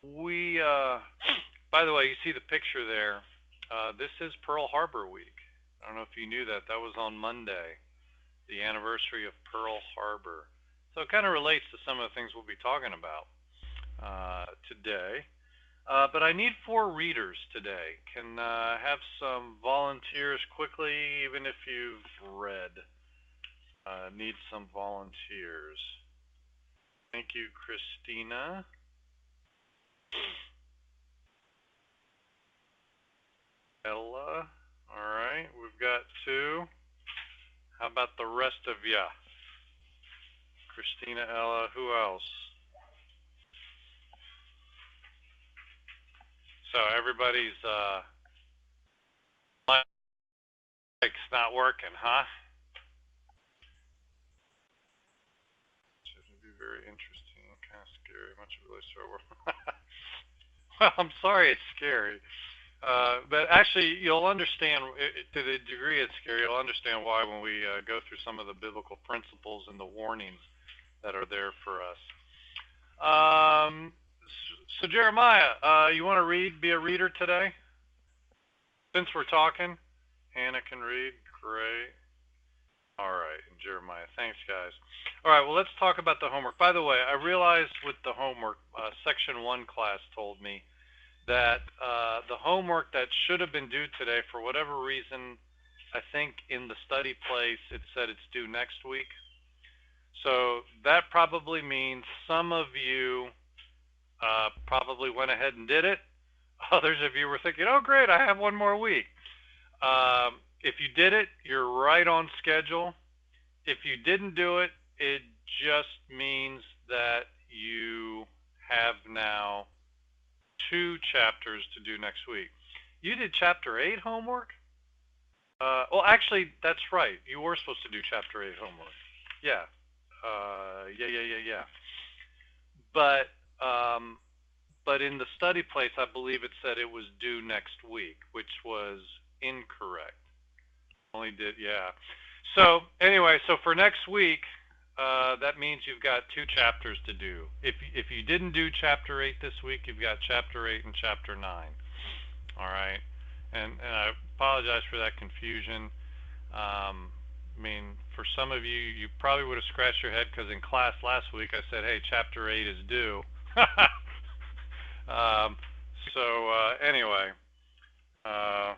We, by the way, you see the picture there. This is Pearl Harbor Week. I don't know if you knew that. That was on Monday, the anniversary of Pearl Harbor. So it kind of relates to some of the things we'll be talking about today. But I need 4 readers today. Can have some volunteers quickly, even if you've read. Need some volunteers. Thank you, Christina. Ella. All right, we've got 2. How about the rest of ya? Christina, Ella, who else? So everybody's mic's not working, huh? Should be very interesting, kind of scary. Much really sure. Well, I'm sorry it's scary. But actually, you'll understand, to the degree it's scary, you'll understand why when we go through some of the biblical principles and the warnings that are there for us. So Jeremiah, you want to be a reader today? Since we're talking, Hannah can read. Great. All right, and Jeremiah. Thanks, guys. All right, well, let's talk about the homework. By the way, I realized with the homework, Section 1 class told me that the homework that should have been due today, for whatever reason, I think in the study place, it said it's due next week. So that probably means some of you probably went ahead and did it. Others of you were thinking, oh, great, I have 1 more week. If you did it, you're right on schedule. If you didn't do it, it just means that you have now 2 chapters to do next week. You did chapter 8 homework? Well, actually, that's right. You were supposed to do chapter 8 homework. Yeah. Yeah. But in the study place, I believe it said it was due next week, which was incorrect. Only did, yeah. So anyway, so for next week, that means you've got 2 chapters to do. If you didn't do chapter 8 this week, you've got chapter 8 and chapter 9. All right, and I apologize for that confusion. I mean, for some of you, you probably would have scratched your head because in class last week I said, hey, chapter 8 is due. um, anyway, uh,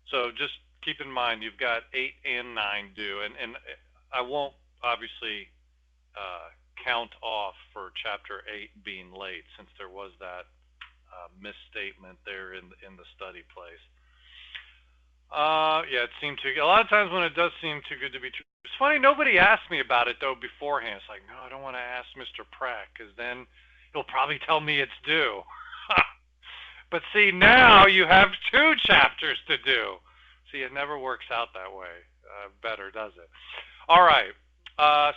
so just keep in mind you've got 8 and 9 due, and I won't obviously count off for chapter 8 being late since there was that misstatement there in the study place. Yeah, it seemed too. A lot of times when it does seem too good to be true, it's funny. Nobody asked me about it though beforehand. It's like, no, I don't want to ask Mr. Pratt because then he'll probably tell me it's due. But see, now you have 2 chapters to do. See, it never works out that way. Better, does it? All right.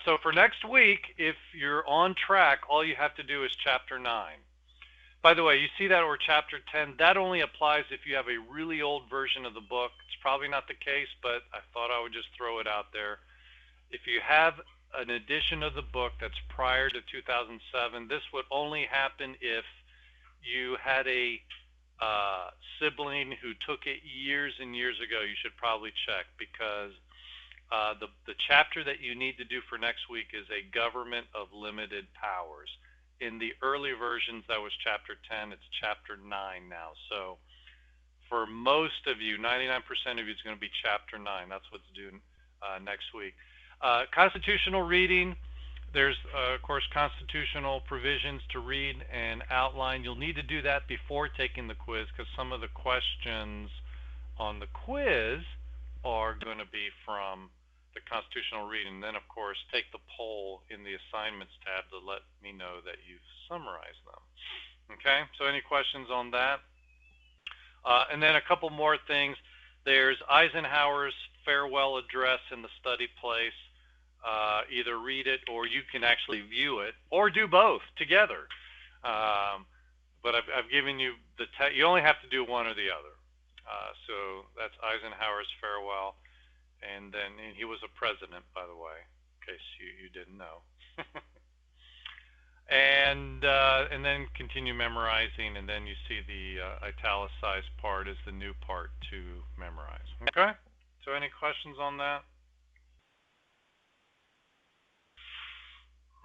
So for next week, if you're on track, all you have to do is chapter 9. By the way, you see that, or chapter 10, that only applies if you have a really old version of the book. It's probably not the case, but I thought I would just throw it out there. If you have an edition of the book that's prior to 2007, this would only happen if you had a sibling who took it years and years ago. You should probably check, because the chapter that you need to do for next week is a government of limited powers. In the early versions, that was chapter 10. It's chapter 9 now. So for most of you, 99% of you, it's going to be chapter 9. That's what's due next week. Constitutional reading. There's, of course, constitutional provisions to read and outline. You'll need to do that before taking the quiz, because some of the questions on the quiz are going to be from the constitutional reading. Then, of course, take the poll in the assignments tab to let me know that you've summarized them. Okay, so any questions on that? And then a couple more things. There's Eisenhower's farewell address in the study place. Either read it, or you can actually view it, or do both together. But I've given you you only have to do one or the other. So that's Eisenhower's farewell. And he was a president, by the way, in case you didn't know. and then continue memorizing, and then you see the italicized part is the new part to memorize. Okay? So any questions on that?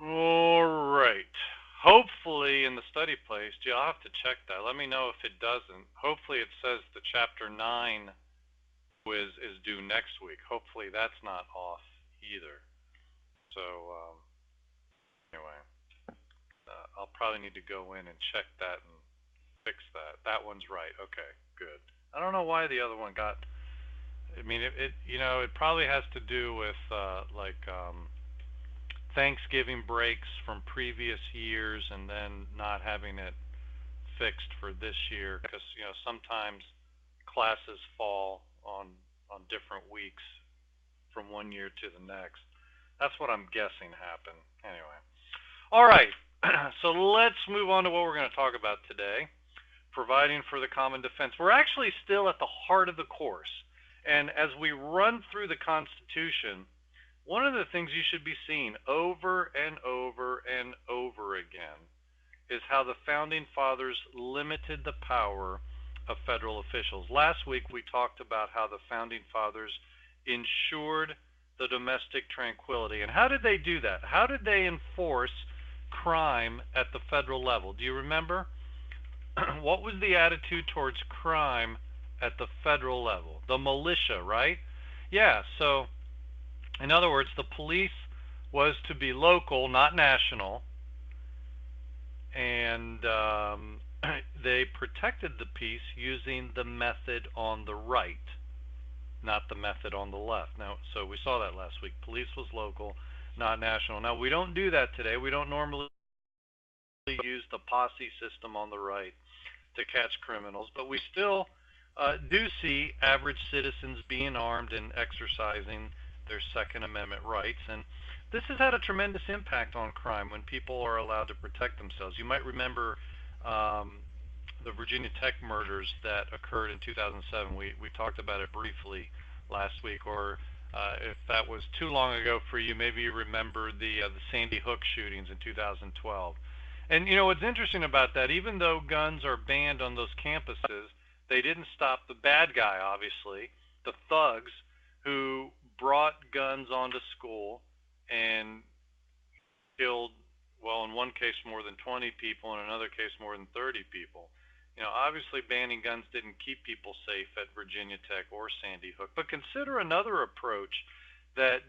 All right. Hopefully in the study place, gee, I'll have to check that. Let me know if it doesn't. Hopefully it says the chapter 9 quiz is due next week. Hopefully that's not off either. So anyway, I'll probably need to go in and check that and fix that. That one's right. Okay, good. I don't know why the other one got. I mean, it you know, it probably has to do with Thanksgiving breaks from previous years and then not having it fixed for this year, because you know sometimes classes fall on different weeks from one year to the next. That's what I'm guessing happened. Anyway, all right. So let's move on to what we're going to talk about today. Providing for the common defense. We're actually still at the heart of the course. And as we run through the Constitution, one of the things you should be seeing over and over and over again is how the Founding Fathers limited the power of federal officials. Last week we talked about how the Founding Fathers ensured the domestic tranquility. And how did they do that? How did they enforce crime at the federal level? Do you remember? What was the attitude towards crime at the federal level? The militia, right? Yeah, so in other words, the police was to be local, not national, and they protected the peace using the method on the right, not the method on the left. Now, so we saw that last week. Police was local, not national. Now, we don't do that today. We don't normally use the posse system on the right to catch criminals, but we still do see average citizens being armed and exercising their Second Amendment rights. And this has had a tremendous impact on crime when people are allowed to protect themselves. You might remember the Virginia Tech murders that occurred in 2007. We talked about it briefly last week, or if that was too long ago for you, maybe you remember the Sandy Hook shootings in 2012. And you know what's interesting about that, even though guns are banned on those campuses, they didn't stop the bad guy, obviously, the thugs who brought guns onto school and killed, well, in one case more than 20 people, in another case more than 30 people. You know, obviously banning guns didn't keep people safe at Virginia Tech or Sandy Hook, but consider another approach that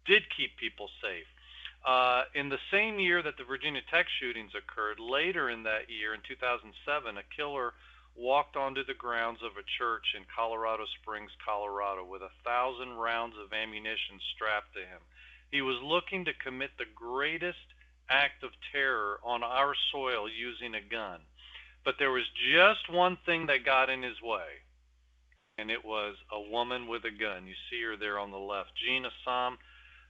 did keep people safe. In the same year that the Virginia Tech shootings occurred, later in that year, in 2007, a killer walked onto the grounds of a church in Colorado Springs, Colorado, with 1,000 rounds of ammunition strapped to him. He was looking to commit the greatest act of terror on our soil using a gun. But there was just one thing that got in his way, and it was a woman with a gun. You see her there on the left. Jean Assam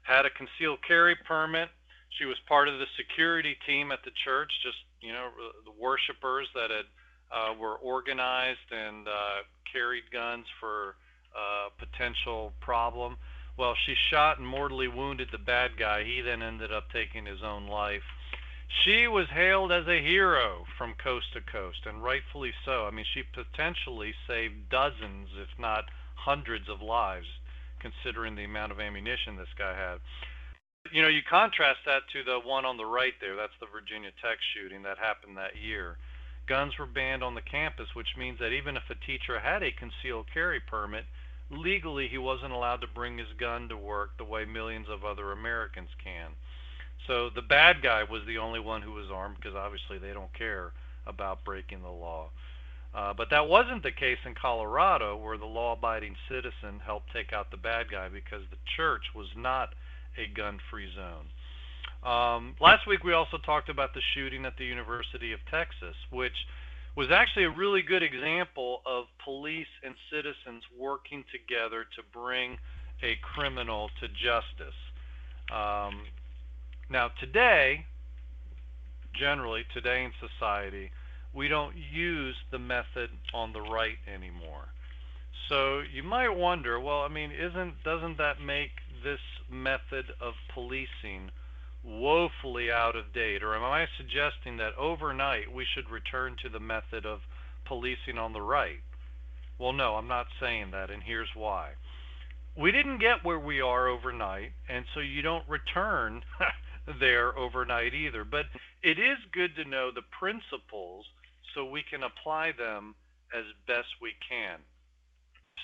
had a concealed carry permit. She was part of the security team at the church, just, you know, the worshipers that had were organized and carried guns for potential problem. Well, she shot and mortally wounded the bad guy. He then ended up taking his own life. She was hailed as a hero from coast to coast, and rightfully so. I mean, she potentially saved dozens, if not hundreds of lives, considering the amount of ammunition this guy had. You know, you contrast that to the one on the right there. That's the Virginia Tech shooting that happened that year. Guns were banned on the campus, which means that even if a teacher had a concealed carry permit, legally he wasn't allowed to bring his gun to work the way millions of other Americans can. So the bad guy was the only one who was armed, because obviously they don't care about breaking the law. But that wasn't the case in Colorado, where the law-abiding citizen helped take out the bad guy, because the church was not a gun-free zone. Last week we also talked about the shooting at the University of Texas, which was actually a really good example of police and citizens working together to bring a criminal to justice. Now today, generally today in society, we don't use the method on the right anymore. So you might wonder, well, I mean, doesn't that make this method of policing woefully out of date? Or am I suggesting that overnight we should return to the method of policing on the right? Well, no, I'm not saying that, and here's why. We didn't get where we are overnight, and so you don't return there overnight either. But it is good to know the principles so we can apply them as best we can.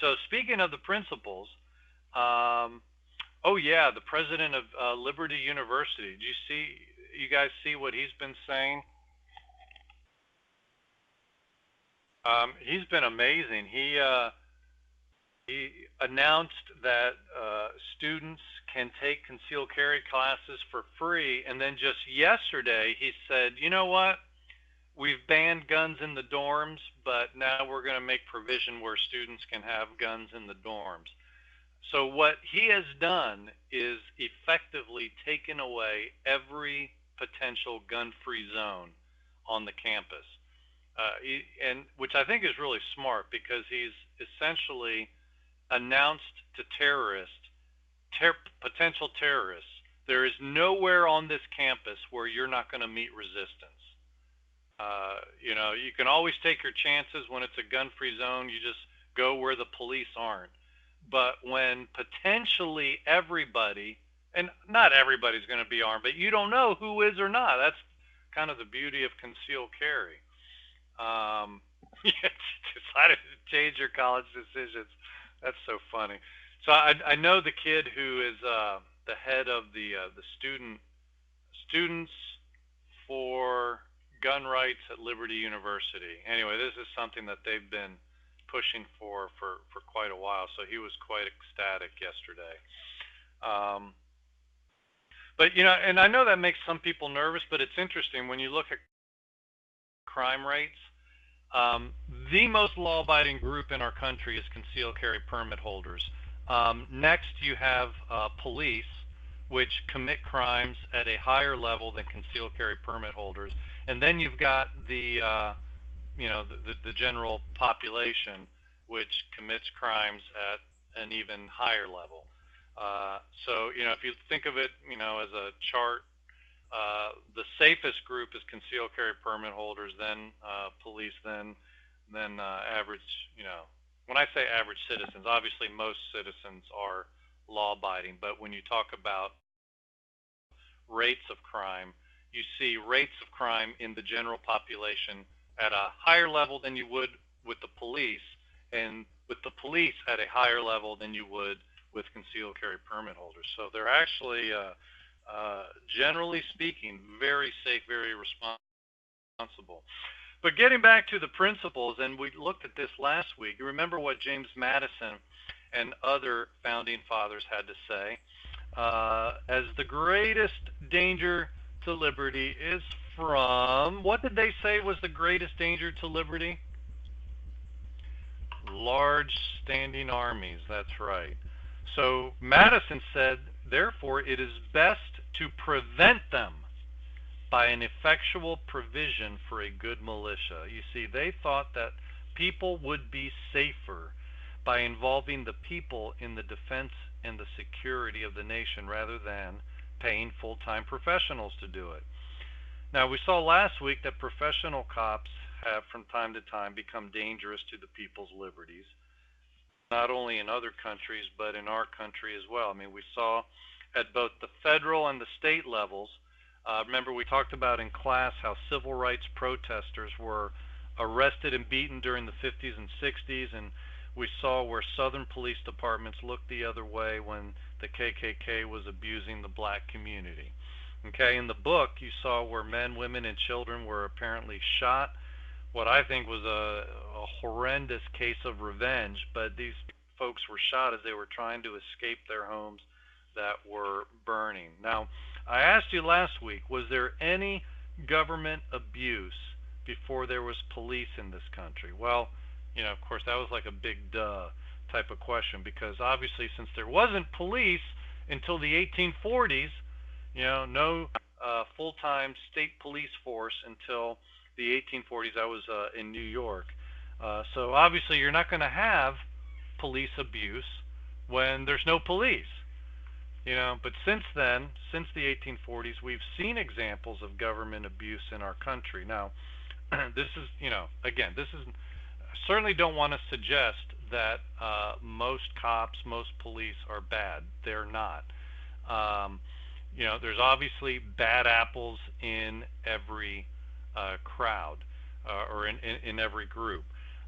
So, speaking of the principles, um, oh yeah, the president of Liberty University. Did you see? You guys see what he's been saying? He's been amazing. He announced that students can take concealed carry classes for free, and then just yesterday he said, you know what? We've banned guns in the dorms, but now we're going to make provision where students can have guns in the dorms. So what he has done is effectively taken away every potential gun-free zone on the campus, and which I think is really smart because he's essentially announced to potential terrorists, there is nowhere on this campus where you're not going to meet resistance. You can always take your chances when it's a gun-free zone. You just go where the police aren't. But when potentially everybody, and not everybody's going to be armed, but you don't know who is or not. That's kind of the beauty of concealed carry. You decided to change your college decisions. That's so funny. So I know the kid who is the head of the students for gun rights at Liberty University. Anyway, this is something that they've been pushing for quite a while. So he was quite ecstatic yesterday. Um, but and I know that makes some people nervous, but it's interesting when you look at crime rates. Um, the most law-abiding group in our country is concealed carry permit holders. Next, you have police, which commit crimes at a higher level than concealed carry permit holders, and then you've got the general population, which commits crimes at an even higher level. So if you think of it, as a chart, the safest group is concealed carry permit holders, then police, then average. When I say average citizens, obviously most citizens are law-abiding, but when you talk about rates of crime, you see rates of crime in the general population at a higher level than you would with the police, and with the police at a higher level than you would with concealed carry permit holders. So they're actually, generally speaking, very safe, very responsible. But getting back to the principles, and we looked at this last week, you remember what James Madison and other founding fathers had to say. As the greatest danger to liberty is from, what did they say was the greatest danger to liberty? Large standing armies, that's right. So Madison said, therefore, it is best to prevent them by an effectual provision for a good militia. You see, they thought that people would be safer by involving the people in the defense and the security of the nation rather than paying full-time professionals to do it. Now, we saw last week that professional cops have from time to time become dangerous to the people's liberties, not only in other countries, but in our country as well. I mean, we saw at both the federal and the state levels. Remember, we talked about in class how civil rights protesters were arrested and beaten during the 50s and 60s, and we saw where southern police departments looked the other way when the KKK was abusing the black community. Okay, in the book, you saw where men, women, and children were apparently shot. What I think was a horrendous case of revenge, but these folks were shot as they were trying to escape their homes that were burning. Now, I asked you last week, was there any government abuse before there was police in this country? Well, of course, that was like a big duh type of question, because obviously since there wasn't police until the 1840s, no full-time state police force until the 1840s. I was in New York. So obviously you're not going to have police abuse when there's no police. But since then, since the 1840s, we've seen examples of government abuse in our country. Now, this is, again, this is certainly don't want to suggest that most cops, most police are bad. They're not. Um, there's obviously bad apples in every crowd or in every group.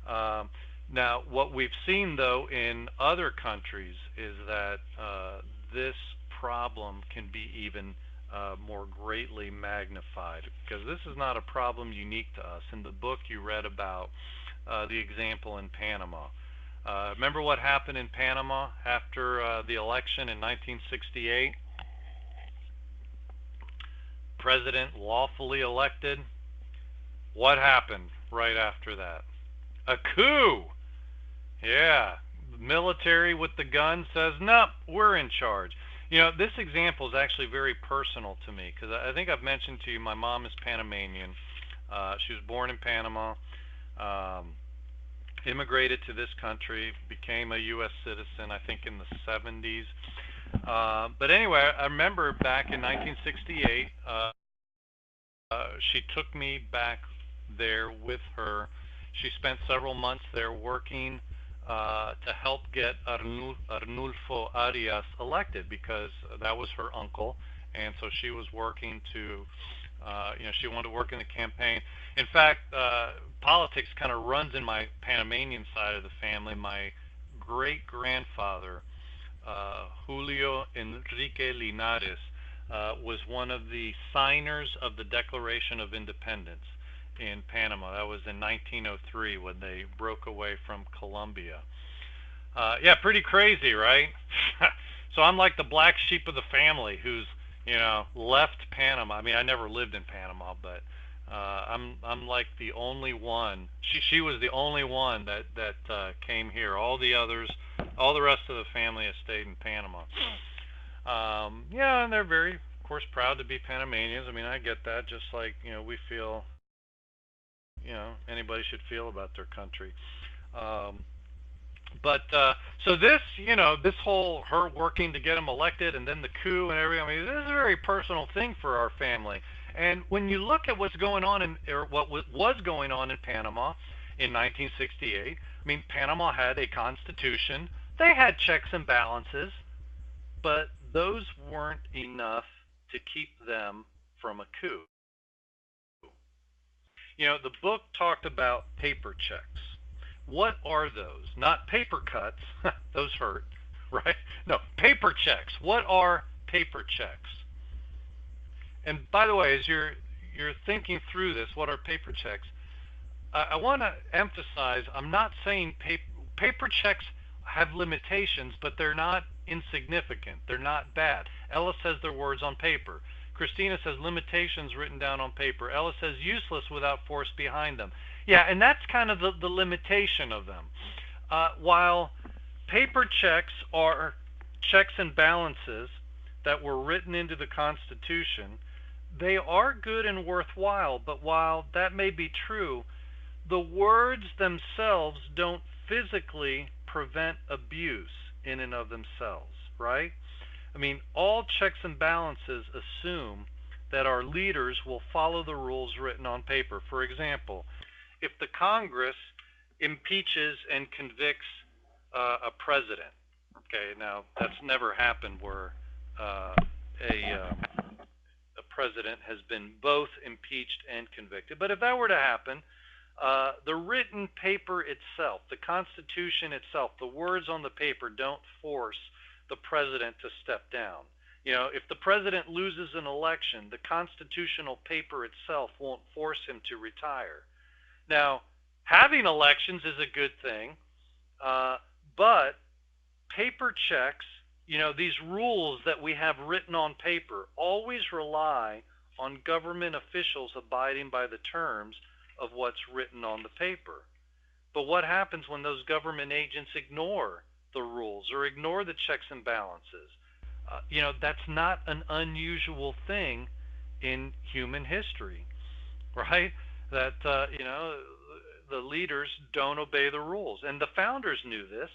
Um, Now, what we've seen though in other countries is that this problem can be even more greatly magnified because this is not a problem unique to us. In the book, you read about the example in Panama. Remember what happened in Panama after the election in 1968? President lawfully elected. What happened right after that? A coup. Yeah. The military with the gun says, nope, we're in charge. This example is actually very personal to me because I think I've mentioned to you my mom is Panamanian. She was born in Panama, immigrated to this country, became a U.S. citizen, I think in the 70s. But anyway, I remember back in 1968, she took me back there with her. She spent several months there working to help get Arnulfo Arias elected because that was her uncle, and so she was working to, she wanted to work in the campaign. In fact, politics kind of runs in my Panamanian side of the family. My great-grandfather, Julio Enrique Linares, was one of the signers of the Declaration of Independence in Panama. That was in 1903 when they broke away from Colombia. Yeah, pretty crazy, right? So I'm like the black sheep of the family who's, left Panama. I mean, I never lived in Panama, but I'm like the only one. She was the only one that came here. All the others, all the rest of the family has stayed in Panama. Yeah, and they're very, of course, proud to be Panamanians. I mean, I get that. Just like we feel, anybody should feel about their country. Um, but so this whole her working to get him elected and then the coup and everything. I mean, this is a very personal thing for our family. And when you look at what's going on or what was going on in Panama in 1968, I mean, Panama had a constitution. They had checks and balances, but those weren't enough to keep them from a coup. The book talked about paper checks. What are those? Not paper cuts. Those hurt, right? No, paper checks. What are paper checks? And by the way, as you're thinking through this, what are paper checks? I want to emphasize, I'm not saying paper checks have limitations, but they're not insignificant. They're not bad. Ella says they're words on paper. Christina says limitations written down on paper. Ella says useless without force behind them. Yeah, and that's kind of the limitation of them. While paper checks are checks and balances that were written into the Constitution, they are good and worthwhile, but while that may be true, the words themselves don't physically prevent abuse in and of themselves, right? I mean, all checks and balances assume that our leaders will follow the rules written on paper. For example, if the Congress impeaches and convicts a president, okay, now that's never happened where a president has been both impeached and convicted. But if that were to happen, the written paper itself, the Constitution itself, the words on the paper don't force the president to step down. If the president loses an election, the constitutional paper itself won't force him to retire. Now, having elections is a good thing, but paper checks, these rules that we have written on paper always rely on government officials abiding by the terms of what's written on the paper. But what happens when those government agents ignore the rules or ignore the checks and balances? That's not an unusual thing in human history, right? That, the leaders don't obey the rules. And the founders knew this,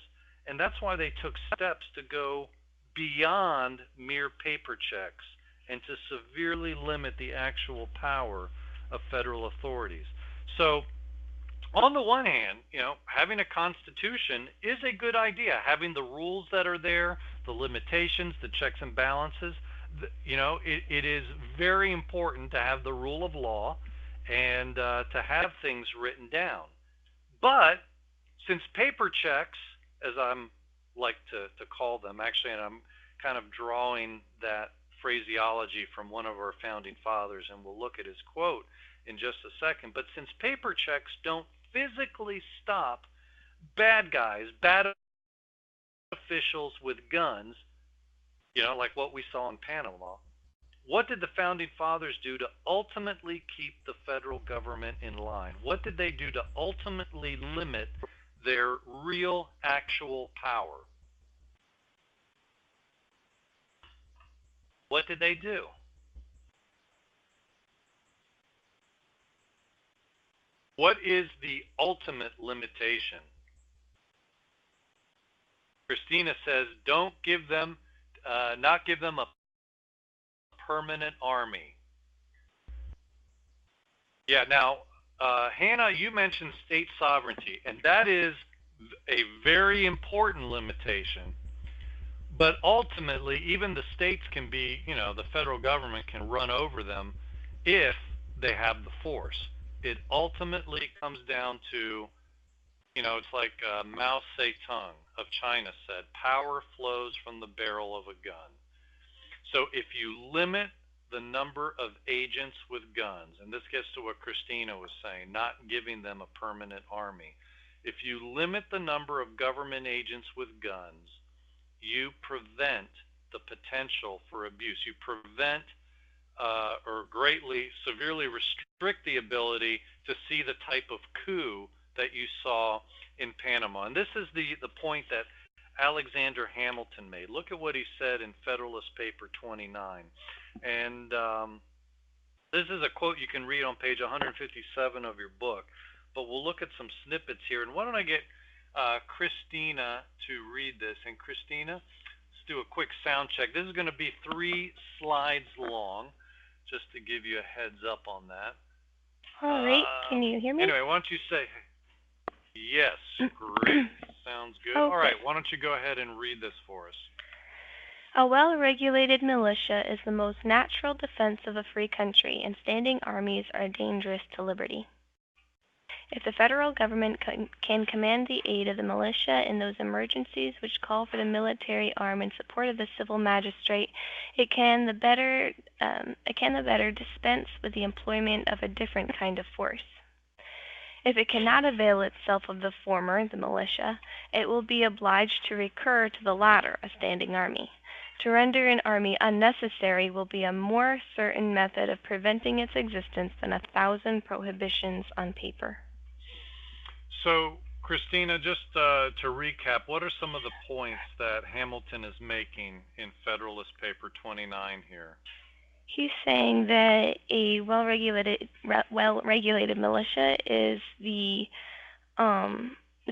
and that's why they took steps to go beyond mere paper checks and to severely limit the actual power of federal authorities. So, on the one hand, having a constitution is a good idea. Having the rules that are there, the limitations, the checks and balances, it is very important to have the rule of law and to have things written down. But since paper checks, as I'm like to call them, actually, and I'm kind of drawing that phraseology from one of our founding fathers, and we'll look at his quote in just a second. But since paper checks don't physically stop bad guys, bad officials with guns, like what we saw in Panama, what did the founding fathers do to ultimately keep the federal government in line? What did they do to ultimately limit their real, actual power? What did they do? What is the ultimate limitation? Christina says, don't give them, not give them a permanent army. Yeah, now, Hannah, you mentioned state sovereignty, and that is a very important limitation. But ultimately, even the states can be, the federal government can run over them if they have the force. It ultimately comes down to, it's like Mao Zedong of China said, power flows from the barrel of a gun. So if you limit the number of agents with guns, and this gets to what Christina was saying, not giving them a permanent army. If you limit the number of government agents with guns, you prevent the potential for abuse. You prevent or greatly, severely restrict the ability to see the type of coup that you saw in Panama. And this is the point that Alexander Hamilton made. Look at what he said in Federalist Paper 29. And this is a quote you can read on page 157 of your book. But we'll look at some snippets here. And why don't I get Christina to read this? And Christina, let's do a quick sound check. This is going to be 3 slides long, just to give you a heads up on that. All right. Can you hear me? Anyway, why don't you say, yes, great. Sounds good. Okay. All right, why don't you go ahead and read this for us? A well-regulated militia is the most natural defense of a free country, and standing armies are dangerous to liberty. If the federal government can command the aid of the militia in those emergencies which call for the military arm in support of the civil magistrate, it can the better dispense with the employment of a different kind of force. If it cannot avail itself of the former, the militia, it will be obliged to recur to the latter, a standing army. To render an army unnecessary will be a more certain method of preventing its existence than 1,000 prohibitions on paper. So, Christina, just to recap, what are some of the points that Hamilton is making in Federalist Paper 29 here? He's saying that a well-regulated militia is it's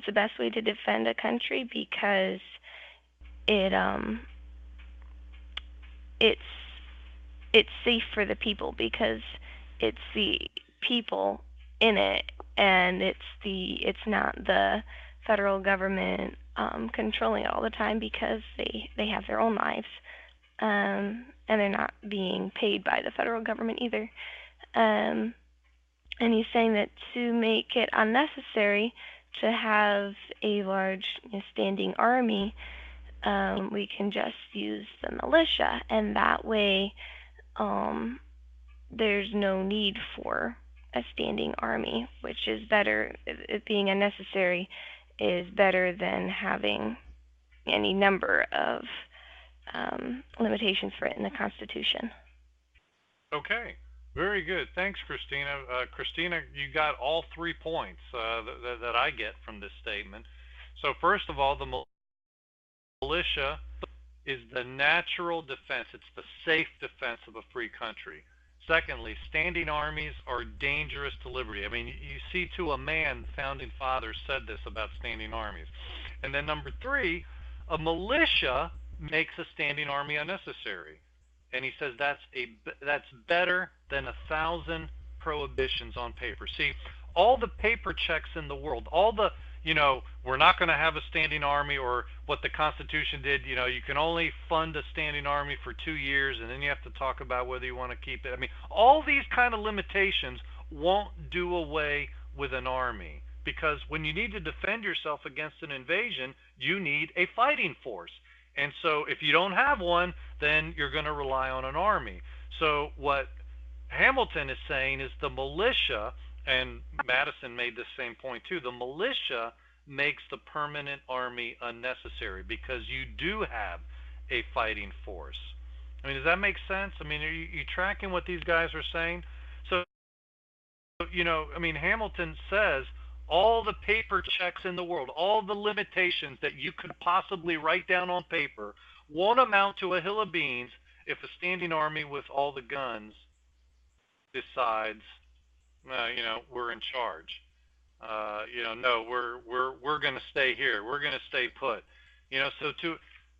the best way to defend a country because it's safe for the people because it's the people in it, and it's not the federal government controlling it all the time because they have their own lives, and they're not being paid by the federal government either. And he's saying that to make it unnecessary to have a large standing army, we can just use the militia, and that way there's no need for a standing army, which is better. It being unnecessary is better than having any number of limitations for it in the Constitution. Okay, very good. Thanks, Christina. Christina, you got all 3 points that I get from this statement. So first of all, the militia is the natural defense. It's the safe defense of a free country. Secondly, standing armies are dangerous to liberty. I mean, you see to a man, the founding fathers said this about standing armies. And then number 3, a militia makes a standing army unnecessary. And he says that's better than 1,000 prohibitions on paper. See, all the paper checks in the world, all the, we're not going to have a standing army, or what the Constitution did, you can only fund a standing army for 2 years, and then you have to talk about whether you want to keep it. I mean, all these kind of limitations won't do away with an army, because when you need to defend yourself against an invasion, you need a fighting force. And so if you don't have one, then you're going to rely on an army. So what Hamilton is saying is the militia, and Madison made the same point too, the militia makes the permanent army unnecessary because you do have a fighting force. I mean, does that make sense? I mean, are you tracking what these guys are saying? So, I mean, Hamilton says all the paper checks in the world, all the limitations that you could possibly write down on paper won't amount to a hill of beans if a standing army with all the guns decides, we're in charge. No, we're going to stay here. We're going to stay put. So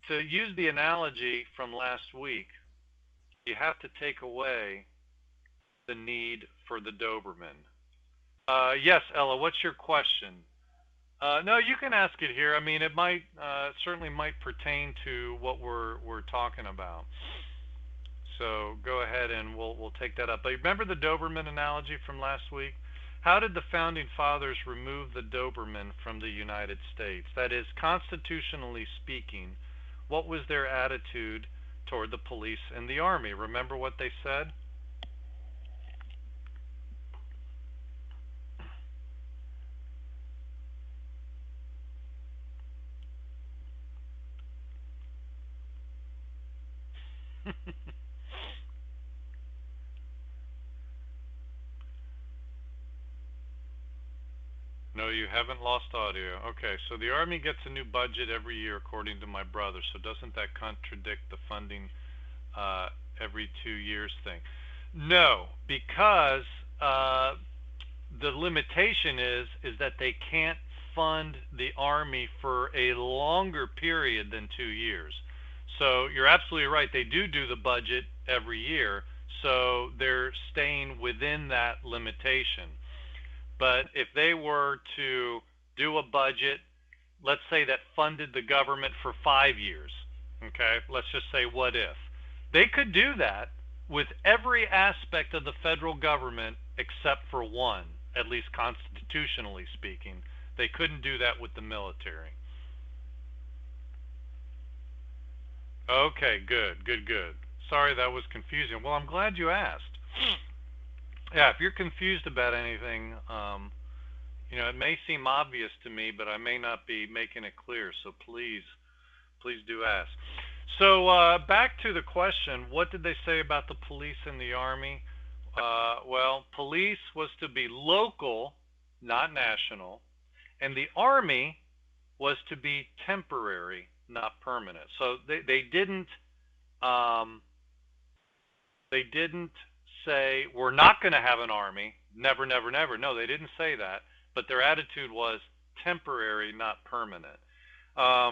to use the analogy from last week, you have to take away the need for the Doberman. Yes, Ella, what's your question? No, you can ask it here. I mean, it might certainly might pertain to what we're talking about. So go ahead and we'll take that up. But remember the Doberman analogy from last week? How did the founding fathers remove the Doberman from the United States? That is, constitutionally speaking, what was their attitude toward the police and the army? Remember what they said? No, you haven't lost audio. Okay, so the Army gets a new budget every year, according to my brother. So doesn't that contradict the funding every 2 years thing? No, because the limitation is that they can't fund the Army for a longer period than 2 years. So you're absolutely right. They do the budget every year, so they're staying within that limitation. But if they were to do a budget, let's say that funded the government for 5 years, okay, let's just say what if, they could do that with every aspect of the federal government except for one, at least constitutionally speaking. They couldn't do that with the military. Okay, good. Sorry that was confusing. Well, I'm glad you asked. Yeah, if you're confused about anything, it may seem obvious to me, but I may not be making it clear. So please do ask. So back to the question, what did they say about the police and the army? Well, police was to be local, not national, and the army was to be temporary, not permanent. So um, they didn't say we're not going to have an army, never, never, never. No, they didn't say that, but their attitude was temporary, not permanent. I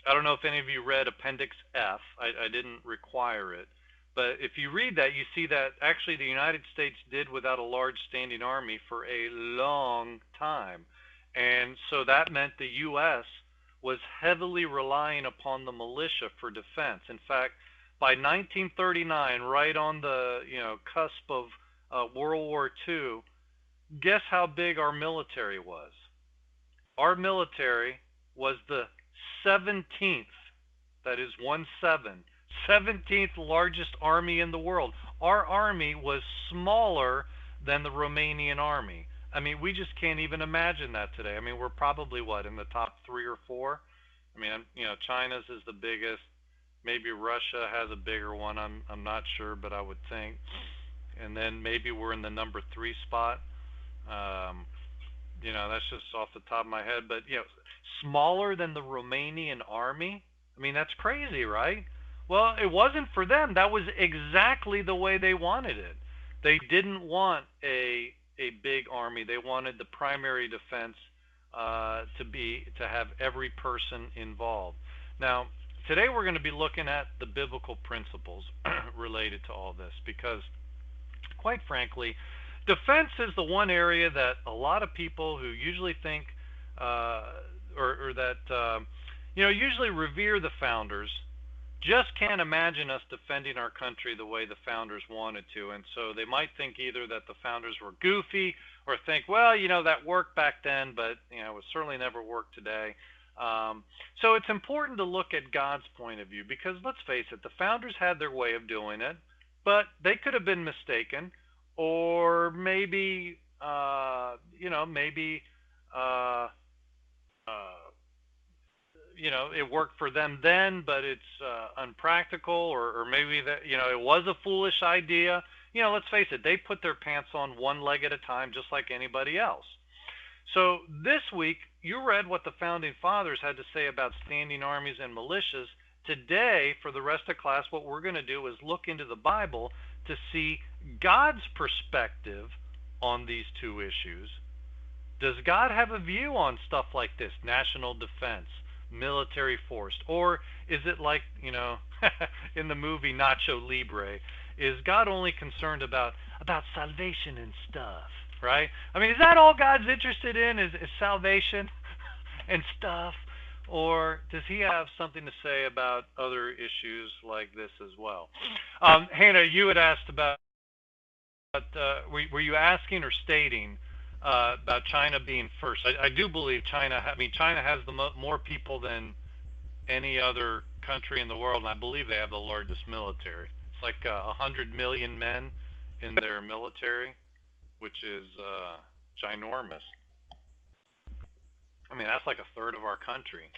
don't know if any of you read Appendix F. I didn't require it. But if you read that, you see that actually the United States did without a large standing army for a long time. And so that meant the U.S. was heavily relying upon the militia for defense. In fact, by 1939, right on the cusp of World War II, guess how big our military was? Our military was the 17th, that is 1-7, 17th largest army in the world. Our army was smaller than the Romanian army. I mean, we just can't even imagine that today. I mean, we're probably what, in the top 3 or 4? I mean, China's is the biggest. Maybe Russia has a bigger one. I'm not sure, but I would think. And then maybe we're in the number 3 spot. Um, that's just off the top of my head. But smaller than the Romanian army. I mean, that's crazy, right? Well, it wasn't for them. That was exactly the way they wanted it. They didn't want a big army. They wanted the primary defense to have every person involved. Now, today we're going to be looking at the biblical principles related to all this because, quite frankly, defense is the one area that a lot of people who usually think, uh, or that, usually revere the founders, just can't imagine us defending our country the way the founders wanted to. And so they might think either that the founders were goofy or think, well, that worked back then, but, it would certainly never work today. So it's important to look at God's point of view because let's face it, the founders had their way of doing it, but they could have been mistaken, or maybe, maybe, uh, uh, it worked for them then, but it's unpractical, or maybe that, it was a foolish idea. Let's face it, they put their pants on one leg at a time, just like anybody else. So this week, you read what the founding fathers had to say about standing armies and militias. Today, for the rest of class, what we're going to do is look into the Bible to see God's perspective on these two issues. Does God have a view on stuff like this, national defense, military force? Or is it like, in the movie Nacho Libre, is God only concerned about salvation and stuff, right? I mean, is that all God's interested in, is salvation and stuff? Or does he have something to say about other issues like this as well? Hannah, you had asked about, were you asking or stating about China being first? I do believe China has more people than any other country in the world, and I believe they have the largest military. It's like 100 million men in their military, which is ginormous. I mean, that's like a third of our country.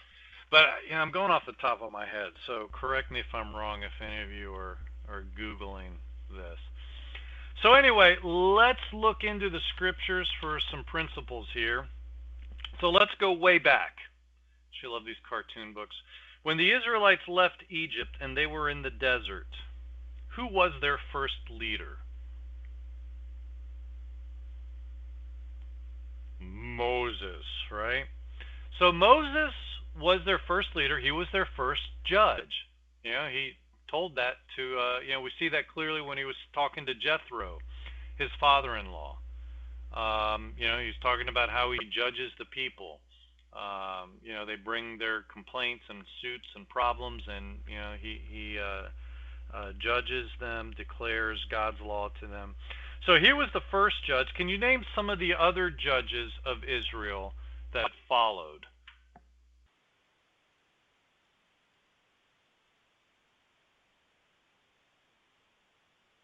But I'm going off the top of my head, so correct me if I'm wrong if any of you are Googling this. So anyway, let's look into the scriptures for some principles here. So let's go way back. She loved these cartoon books. When the Israelites left Egypt and they were in the desert, who was their first leader? Moses, right? So Moses was their first leader. He was their first judge. He told that to, we see that clearly when he was talking to Jethro, his father-in-law. He's talking about how he judges the people. They bring their complaints and suits and problems, and, he judges them, declares God's law to them. So he was the first judge. Can you name some of the other judges of Israel that followed?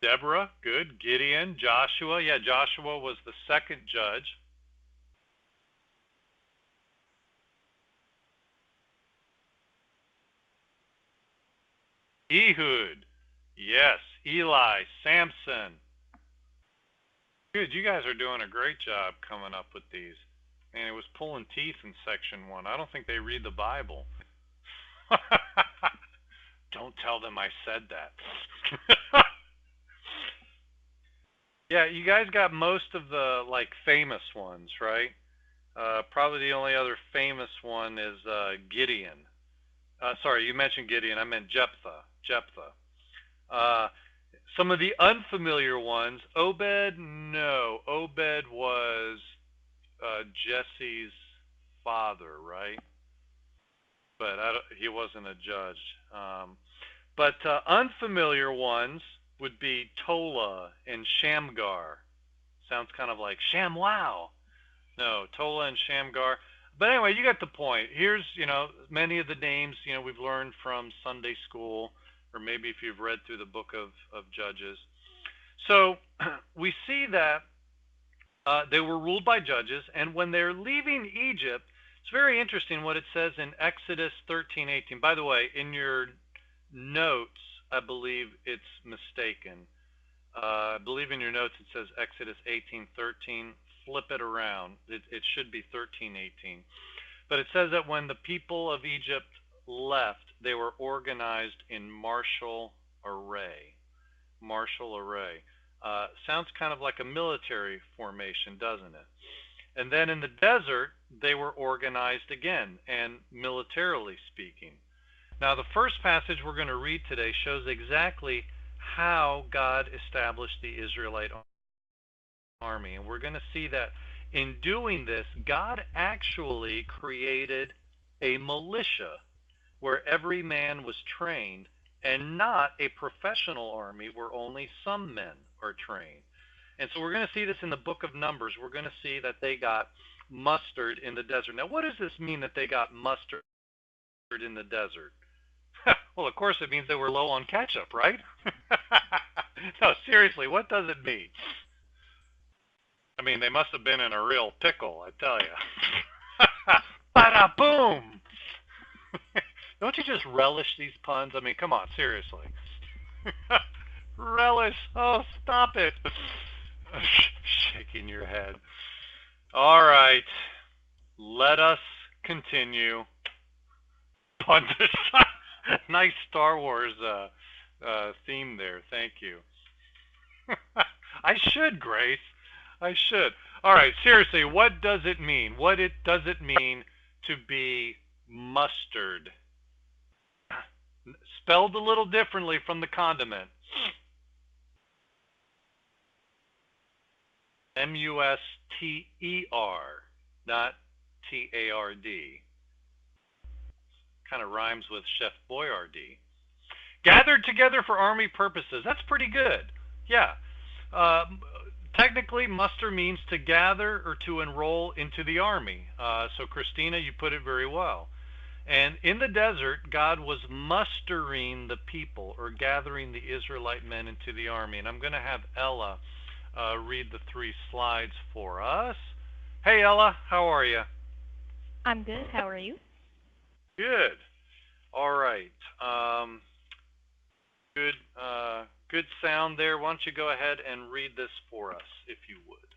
Deborah, good. Gideon, Joshua. Yeah, Joshua was the second judge. Ehud. Yes. Eli, Samson. Good, you guys are doing a great job coming up with these. And it was pulling teeth in section 1. I don't think they read the Bible. Don't tell them I said that. Yeah, you guys got most of the famous ones, right? Probably the only other famous one is Gideon. Sorry, you mentioned Gideon. I meant Jephthah. Some of the unfamiliar ones. Obed, no. Obed was Jesse's father, right? But he wasn't a judge. But unfamiliar ones would be Tola and Shamgar. Sounds kind of like ShamWow. No, Tola and Shamgar. But anyway, you got the point. Here's, many of the names, we've learned from Sunday school, or maybe if you've read through the book of Judges. So we see that they were ruled by judges, and when they're leaving Egypt, it's very interesting what it says in Exodus 13:18. By the way, in your notes, I believe it's mistaken. I believe in your notes it says Exodus 18:13. Flip it around. It should be 13:18. But it says that when the people of Egypt left, they were organized in martial array. Martial array. Sounds kind of like a military formation, doesn't it? And then in the desert, they were organized again, and militarily speaking. Now, the first passage we're going to read today shows exactly how God established the Israelite army. And we're going to see that in doing this, God actually created a militia where every man was trained, and not a professional army where only some men are trained. And so we're going to see this in the book of Numbers. We're going to see that they got mustered in the desert. Now, what does this mean that they got mustered in the desert? Well, of course, it means they were low on ketchup, right? No, seriously, what does it mean? I mean, they must have been in a real pickle, I tell you. Bada boom! Don't you just relish these puns? I mean, come on, seriously. Relish. Oh, stop it. Shaking your head. All right. Let us continue. Puns. Nice Star Wars theme there. Thank you. I should, Grace. I should. All right, seriously, what does it mean? Does it mean to be mustered? Spelled a little differently from the condiment. M-U-S-T-E-R, not T-A-R-D. Kind of rhymes with Chef Boyardee. Gathered together for army purposes. That's pretty good. Yeah. Technically, muster means to gather or to enroll into the army. So, Christina, you put it very well. And in the desert, God was mustering the people, or gathering the Israelite men into the army. And I'm going to have Ella read the 3 slides for us. Hey, Ella, how are you? I'm good. How are you? Good. All right. Good sound there. Why don't you go ahead and read this for us, if you would.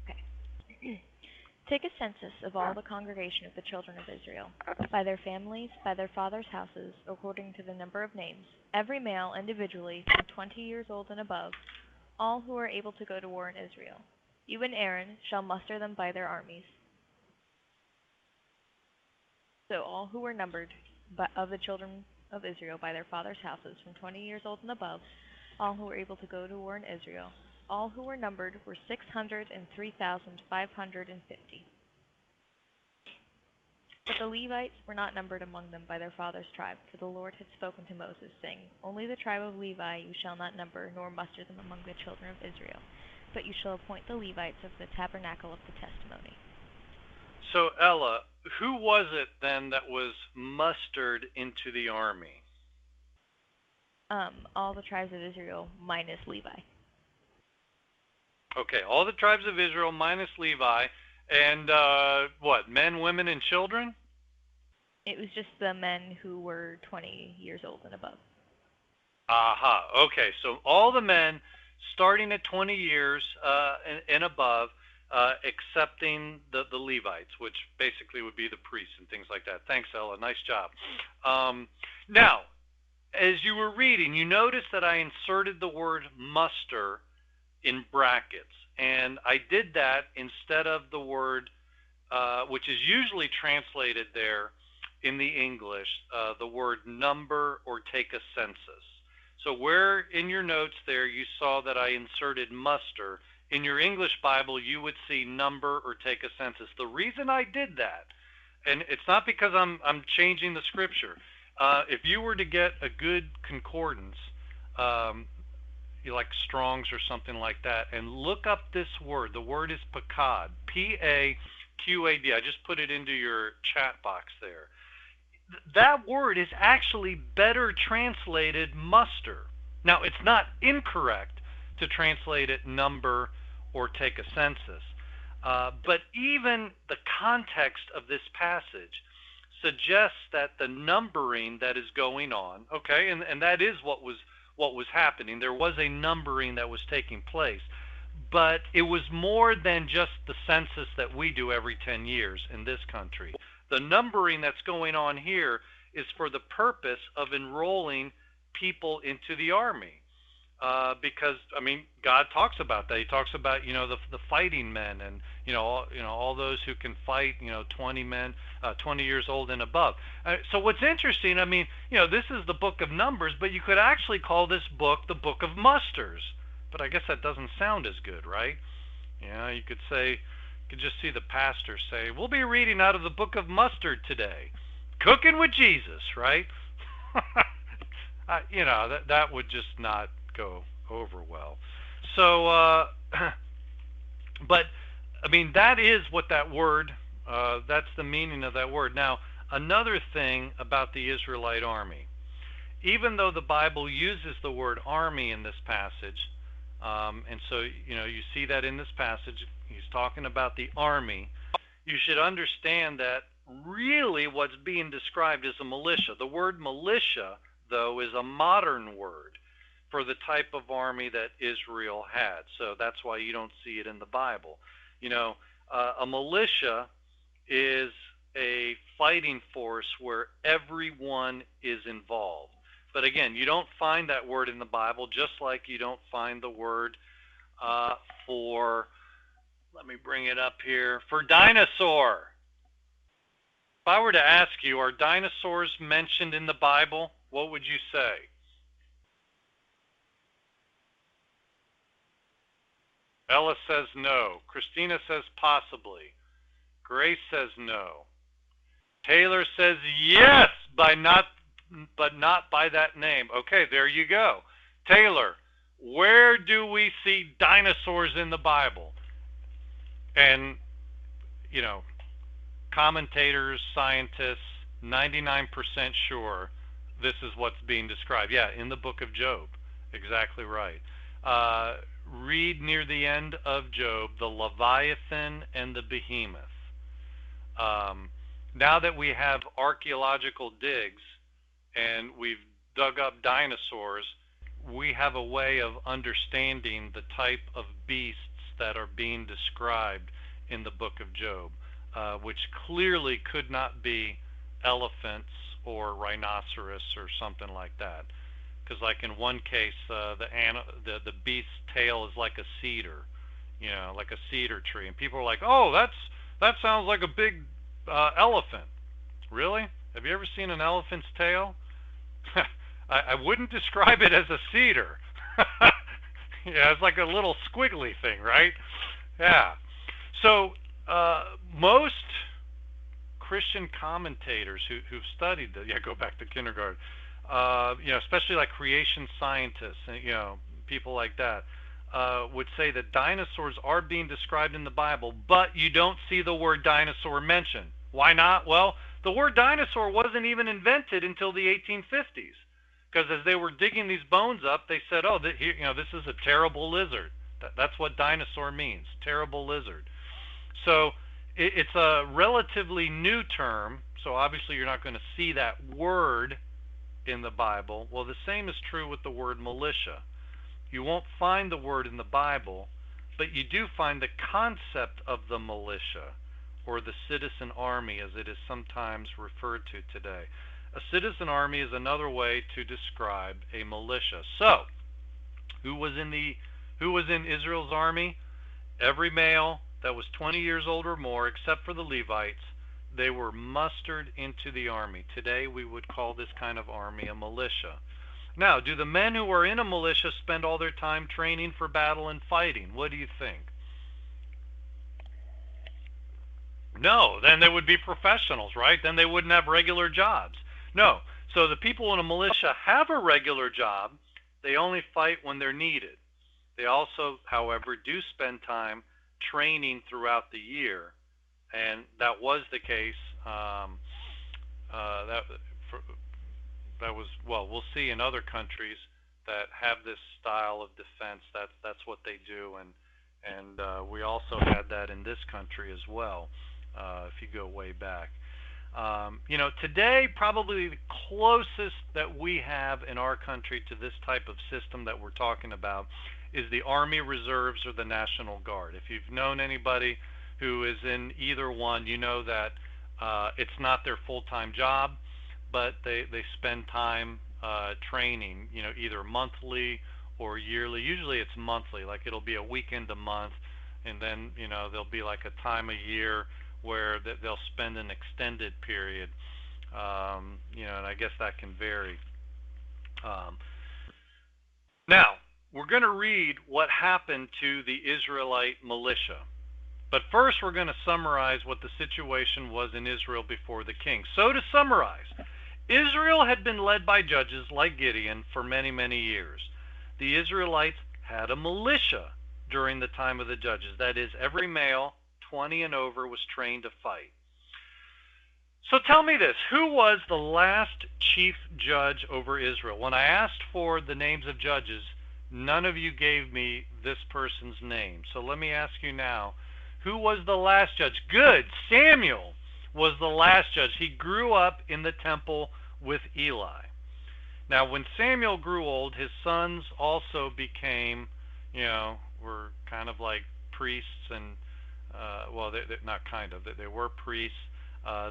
Okay. Take a census of all the congregation of the children of Israel, by their families, by their fathers' houses, according to the number of names, every male individually from 20 years old and above, all who are able to go to war in Israel. You and Aaron shall muster them by their armies. So all who were numbered of the children of Israel by their fathers' houses from 20 years old and above, all who were able to go to war in Israel, all who were numbered were 603,550. But the Levites were not numbered among them by their fathers' tribe, for the Lord had spoken to Moses, saying, Only the tribe of Levi you shall not number, nor muster them among the children of Israel, but you shall appoint the Levites of the tabernacle of the testimony. So, Ella, who was it then that was mustered into the army? All the tribes of Israel minus Levi. Okay, all the tribes of Israel minus Levi, and what, men, women, and children? It was just the men who were 20 years old and above. Aha, okay, so all the men starting at 20 years and above, excepting the Levites, which basically would be the priests and things like that. Thanks, Ella. Nice job. Now, as you were reading, you noticed that I inserted the word muster in brackets, and I did that instead of the word, which is usually translated there in the English, the word number or take a census. So where in your notes there you saw that I inserted muster, in your English Bible you would see number or take a census. The reason I did that, and it's not because I'm changing the scripture. If you were to get a good concordance, you like Strong's or something like that, and look up this word. The word is pakad, P-A-Q-A-D. I just put it into your chat box there. That word is actually better translated muster. Now, it's not incorrect to translate it number or take a census, but even the context of this passage suggests that the numbering that is going on, okay, and that is what was happening. There was a numbering that was taking place, but it was more than just the census that we do every 10 years in this country. The numbering that's going on here is for the purpose of enrolling people into the army. because I mean, God talks about that. He talks about the fighting men, and all those who can fight. 20 men, 20 years old and above. So what's interesting, I mean, this is the book of Numbers, but you could actually call this book the book of musters. But I guess that doesn't sound as good, right? You could say, you could just see the pastor say, "We'll be reading out of the book of mustard today, cooking with Jesus," right? That would just not go over well. So, but I mean, that is what that word. That's the meaning of that word. Now, another thing about the Israelite army, even though the Bible uses the word army in this passage, and so you see that in this passage, he's talking about the army. You should understand that really what's being described is a militia. The word militia, though, is a modern word for the type of army that Israel had. So that's why you don't see it in the Bible. A militia is a fighting force where everyone is involved. But again, you don't find that word in the Bible, just like you don't find the word for, let me bring it up here, for dinosaur. If I were to ask you, are dinosaurs mentioned in the Bible? What would you say? Ella says no. Christina says possibly. Grace says no. Taylor says yes, but not by that name. Okay, there you go. Taylor, where do we see dinosaurs in the Bible? And, commentators, scientists, 99% sure this is what's being described. Yeah, in the book of Job. Exactly right. Read near the end of Job, the Leviathan and the Behemoth. Now that we have archaeological digs and we've dug up dinosaurs, we have a way of understanding the type of beasts that are being described in the book of Job, which clearly could not be elephants or rhinoceros or something like that. Because like in one case, the beast's tail is like a cedar, like a cedar tree, and people are like, "Oh, that sounds like a big elephant." Really? Have you ever seen an elephant's tail? I wouldn't describe it as a cedar. Yeah, it's like a little squiggly thing, right? Yeah. So most Christian commentators who've studied the, go back to kindergarten, especially like creation scientists and people like that, would say that dinosaurs are being described in the Bible, but you don't see the word dinosaur mentioned. Why not? Well, the word dinosaur wasn't even invented until the 1850s, because as they were digging these bones up, they said, "Oh, this is a terrible lizard." That's what dinosaur means, terrible lizard. So it's a relatively new term. So obviously you're not going to see that word in the Bible. Well, the same is true with the word militia. You won't find the word in the Bible, but you do find the concept of the militia, or the citizen army as it is sometimes referred to today. A citizen army is another way to describe a militia. So, who was in Israel's army? Every male that was 20 years old or more, except for the Levites, they were mustered into the army. Today we would call this kind of army a militia. Now, do the men who are in a militia spend all their time training for battle and fighting? What do you think? No, then they would be professionals, right? Then they wouldn't have regular jobs. No. So the people in a militia have a regular job. They only fight when they're needed. They also, however, do spend time training throughout the year, and that was the case. That was, well, we'll see in other countries that have this style of defense. That's what they do, and we also had that in this country as well. If you go way back. Today, probably the closest that we have in our country to this type of system that we're talking about is the Army Reserves or the National Guard. If you've known anybody who is in either one, you know that it's not their full-time job, but they spend time training, either monthly or yearly. Usually it's monthly, like it'll be a weekend a month, and then there'll be like a time a year where they'll spend an extended period. And I guess that can vary. Um, Now, we're going to read what happened to the Israelite militia. But first, we're going to summarize what the situation was in Israel before the king. So, to summarize, Israel had been led by judges like Gideon for many, many years. The Israelites had a militia during the time of the judges. That is, every male 20 and over was trained to fight. So tell me this, who was the last chief judge over Israel? When I asked for the names of judges, none of you gave me this person's name. So let me ask you now, who was the last judge? Good, Samuel was the last judge. He grew up in the temple with Eli. Now when Samuel grew old, his sons also became, were kind of like priests and, well, they're not kind of, they were priests.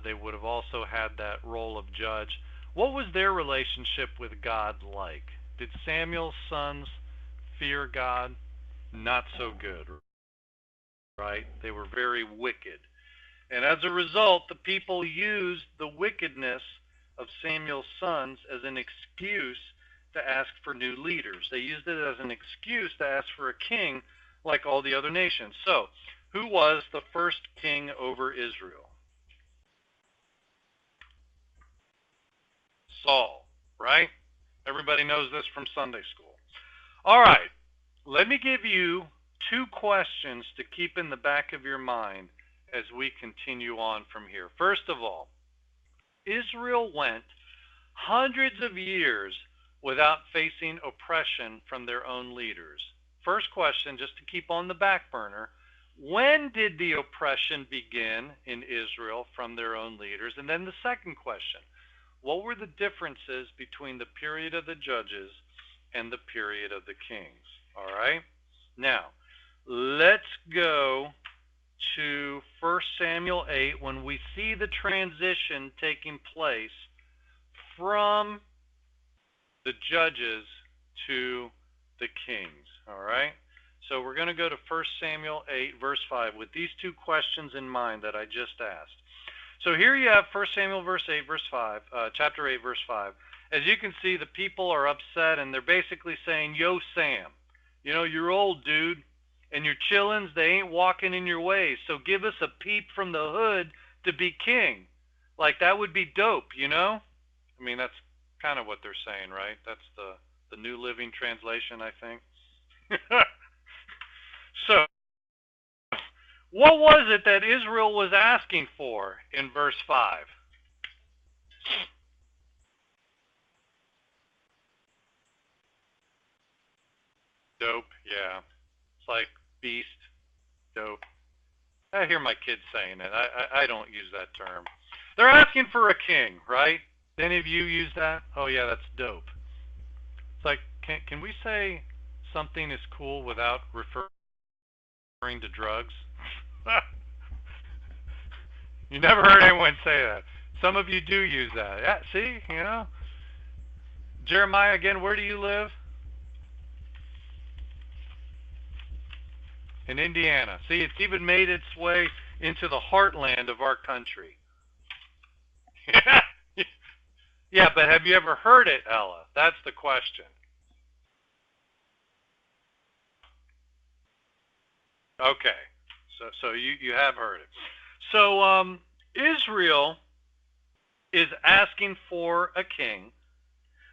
They would have also had that role of judge. What was their relationship with God like? Did Samuel's sons fear God? Not so good, right? They were very wicked. And as a result, the people used the wickedness of Samuel's sons as an excuse to ask for new leaders. They used it as an excuse to ask for a king like all the other nations. So, who was the first king over Israel? Saul, right? Everybody knows this from Sunday school. All right, let me give you two questions to keep in the back of your mind as we continue on from here. First of all, Israel went hundreds of years without facing oppression from their own leaders. First question, just to keep on the back burner, when did the oppression begin in Israel from their own leaders? And then the second question, what were the differences between the period of the judges and the period of the kings? All right? Now, let's go to 1 Samuel 8 when we see the transition taking place from the judges to the kings. All right? So we're going to go to 1 Samuel 8, verse 5, with these two questions in mind that I just asked. So here you have 1 Samuel chapter 8, verse 5. As you can see, the people are upset, and they're basically saying, yo, Sam, you're old, dude, and your chillins, they ain't walking in your ways, so give us a peep from the hood to be king. Like, that would be dope, I mean, that's kind of what they're saying, right? That's the New Living Translation, I think. So, what was it that Israel was asking for in verse 5? Dope, yeah. It's like beast, dope. I hear my kids saying it. I don't use that term. They're asking for a king, right? Any of you use that? Oh yeah, that's dope. It's like, can we say something is cool without referring to drugs? You never heard anyone say that. Some of you do use that. Yeah, see, Jeremiah, again, where do you live? In Indiana. See, it's even made its way into the heartland of our country. Yeah, but have you ever heard it, Ella? That's the question. Okay, so you have heard it. So Israel is asking for a king.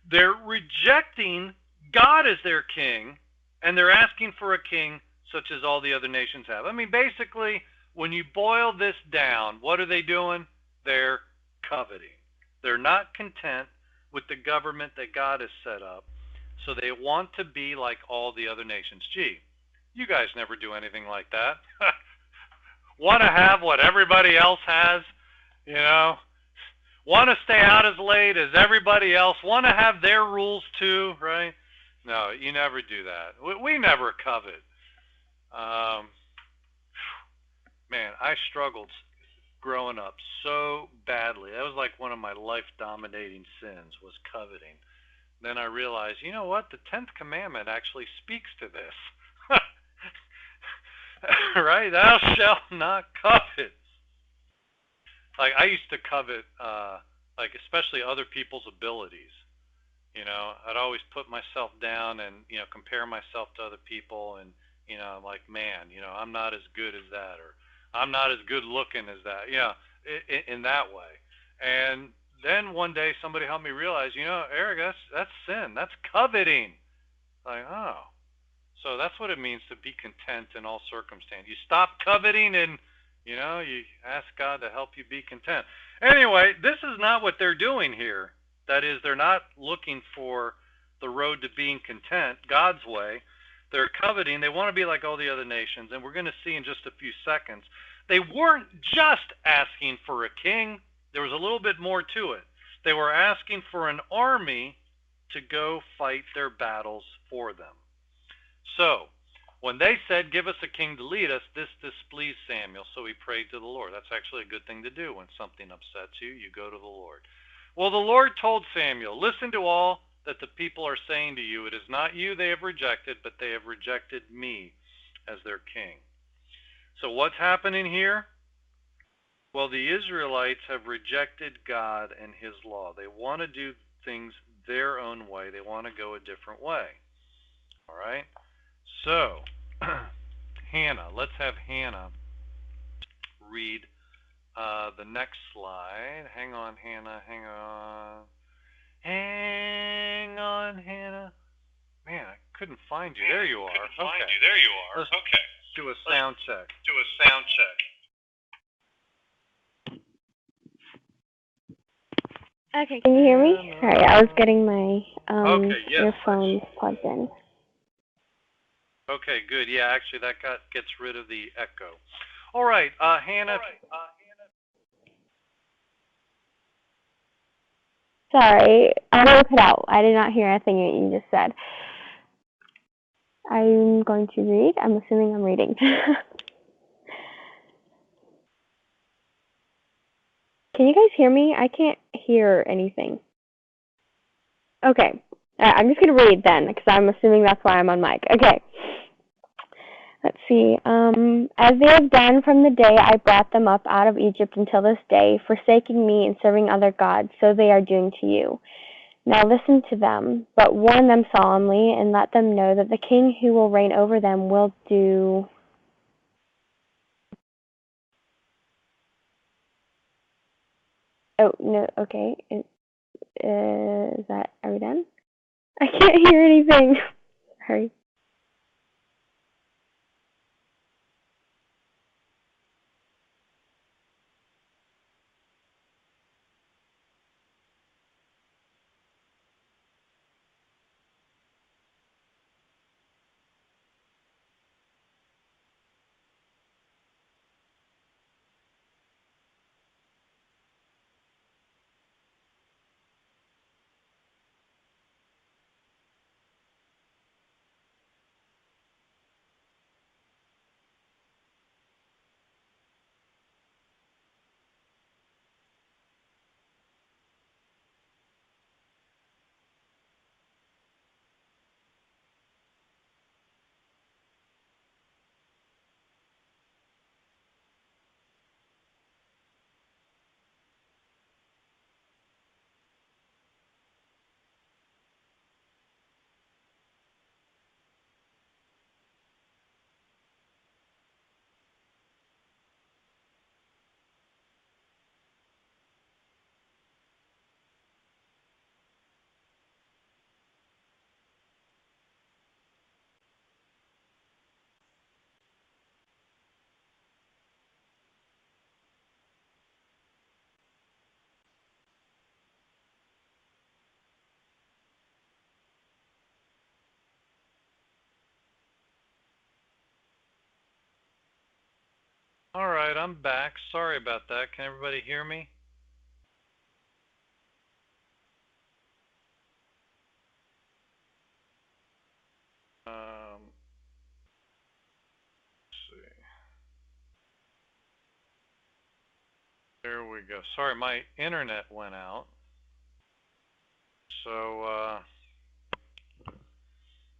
They're rejecting God as their king, and they're asking for a king such as all the other nations have. I mean, basically, when you boil this down, what are they doing? They're coveting. They're not content with the government that God has set up, so they want to be like all the other nations. Gee, you guys never do anything like that. Want to have what everybody else has, Want to stay out as late as everybody else. Want to have their rules too, right? No, you never do that. We never covet. Man, I struggled growing up so badly. That was like one of my life-dominating sins, was coveting. then I realized, you know what? The 10th commandment actually speaks to this. Right? Thou shalt not covet. Like I used to covet, like especially other people's abilities. I'd always put myself down and compare myself to other people, and I'm like, man, I'm not as good as that, or I'm not as good looking as that. In that way. And then one day somebody helped me realize, Eric, that's sin. That's coveting. Like, oh, so that's what it means to be content in all circumstance. You stop coveting and, you ask God to help you be content. Anyway, this is not what they're doing here. That is, they're not looking for the road to being content, God's way. They're coveting. They want to be like all the other nations. And we're going to see in just a few seconds. They weren't just asking for a king. There was a little bit more to it. They were asking for an army to go fight their battles for them. So, when they said, give us a king to lead us, this displeased Samuel, so he prayed to the Lord. That's actually a good thing to do. When something upsets you, you go to the Lord. Well, the Lord told Samuel, listen to all that the people are saying to you. It is not you they have rejected, but they have rejected me as their king. So what's happening here? Well, the Israelites have rejected God and his law. They want to do things their own way. They want to go a different way. All right? So, Hannah, let's have Hannah read the next slide. Hang on, Hannah, hang on. Hang on, Hannah. Man, I couldn't find you. There you are. Okay. Let's do a sound check. Okay, can you hear me? Sorry, I was getting my Okay, yes, earphones plugged in. Okay, good. Yeah, actually that gets rid of the echo. All right, Hannah. Sorry, I'm going to cut out. I did not hear anything that you just said. I'm going to read. I'm assuming I'm reading. Can you guys hear me? I can't hear anything. Okay. I'm just going to read then, because I'm assuming that's why I'm on mic. Okay. Let's see. As they have done from the day I brought them up out of Egypt until this day, forsaking me and serving other gods, so they are doing to you. Now listen to them, but warn them solemnly, and let them know that the king who will reign over them will do... Oh, no, okay. Is that... Are we done? I can't hear anything. Sorry. All right, I'm back. Sorry about that. Can everybody hear me? Let's see. There we go. Sorry, my internet went out. So,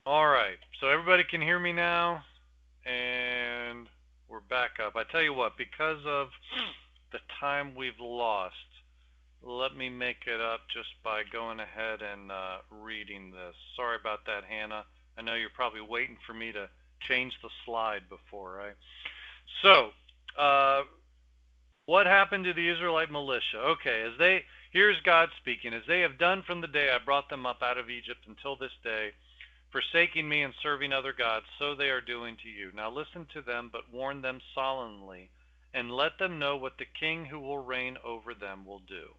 All right. So everybody can hear me now, and we're back up. I tell you what, because of the time we've lost, let me make it up just by going ahead and reading this. Sorry about that, Hannah. I know you're probably waiting for me to change the slide before, right? So, uh, what happened to the Israelite militia? Okay, here's God speaking. As they have done from the day I brought them up out of Egypt until this day, forsaking me and serving other gods, so they are doing to you. Now listen to them, but warn them solemnly, and let them know what the king who will reign over them will do.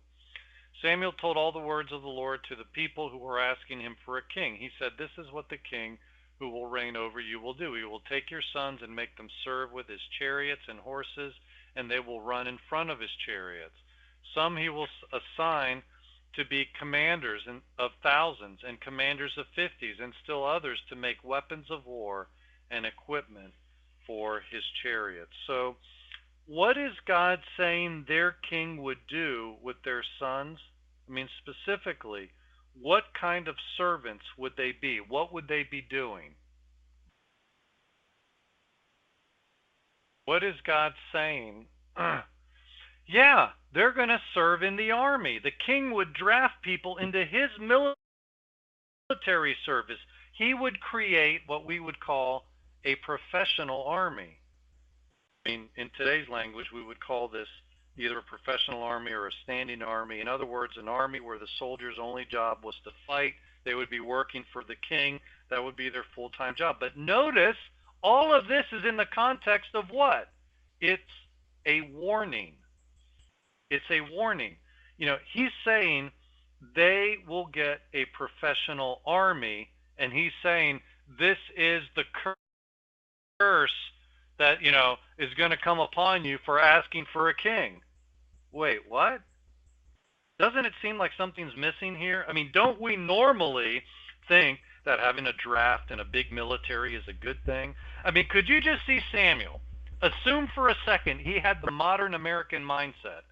Samuel told all the words of the Lord to the people who were asking him for a king. He said, "This is what the king who will reign over you will do. He will take your sons and make them serve with his chariots and horses, and they will run in front of his chariots. Some he will assign to be commanders of thousands and commanders of fifties, and still others to make weapons of war and equipment for his chariots." So what is God saying their king would do with their sons? I mean, specifically, what kind of servants would they be? What would they be doing? What is God saying? Yeah, they're going to serve in the army. The king would draft people into his military service. He would create what we would call a professional army. I mean, in today's language, we would call this either a professional army or a standing army. In other words, an army where the soldiers' only job was to fight. They would be working for the king. That would be their full-time job. But notice, all of this is in the context of what? It's a warning. It's a warning. You know, he's saying they will get a professional army, and he's saying this is the curse that, is going to come upon you for asking for a king. Wait, what? Doesn't it seem like something's missing here? I mean, don't we normally think that having a draft and a big military is a good thing? I mean, could you just see Samuel? Assume for a second he had the modern American mindset,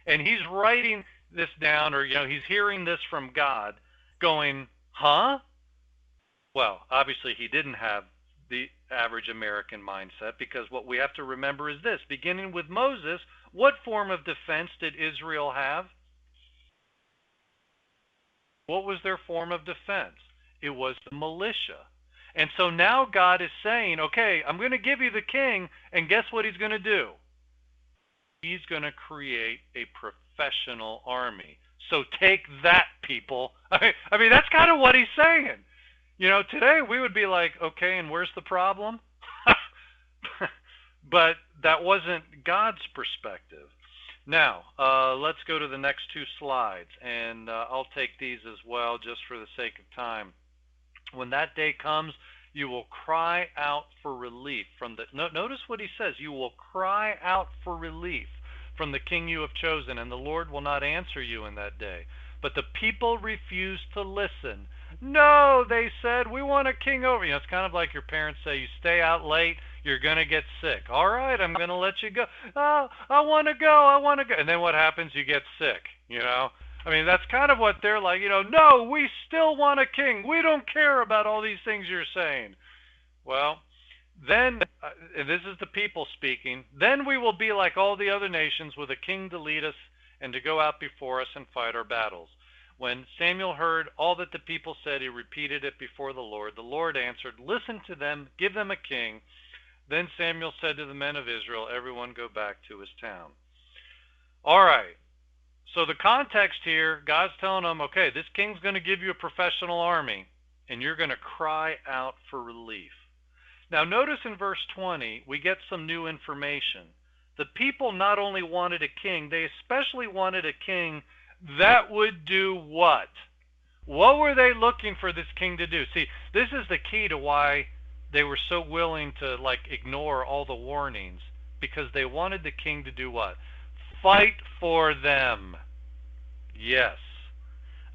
and he's writing this down, or, he's hearing this from God going, huh? Well, obviously he didn't have the average American mindset, because what we have to remember is this. Beginning with Moses, what form of defense did Israel have? What was their form of defense? It was the militia. And so now God is saying, okay, I'm going to give you the king, and guess what he's going to do? He's going to create a professional army. So take that, people. I mean, that's kind of what he's saying. Today we would be like, okay, and where's the problem? But that wasn't God's perspective. Now, let's go to the next two slides, and I'll take these as well just for the sake of time. When that day comes, you will cry out for relief from the... Notice what he says. You will cry out for relief from the king you have chosen, and the Lord will not answer you in that day. But the people refused to listen. No, they said, we want a king over. It's kind of like your parents say, you stay out late, you're going to get sick. All right, I'm going to let you go. Oh, I want to go. And then what happens? You get sick, I mean, that's kind of what they're like, no, we still want a king. We don't care about all these things you're saying. Well, then, and this is the people speaking, then we will be like all the other nations, with a king to lead us and to go out before us and fight our battles. When Samuel heard all that the people said, he repeated it before the Lord. The Lord answered, listen to them, give them a king. Then Samuel said to the men of Israel, everyone go back to his town. All right. So the context here, God's telling them, okay, this king's going to give you a professional army, and you're going to cry out for relief. Now notice in verse 20, we get some new information. The people not only wanted a king, they especially wanted a king that would do what? What were they looking for this king to do? See, this is the key to why they were so willing to ignore all the warnings, because they wanted the king to do what? Fight for them. Yes.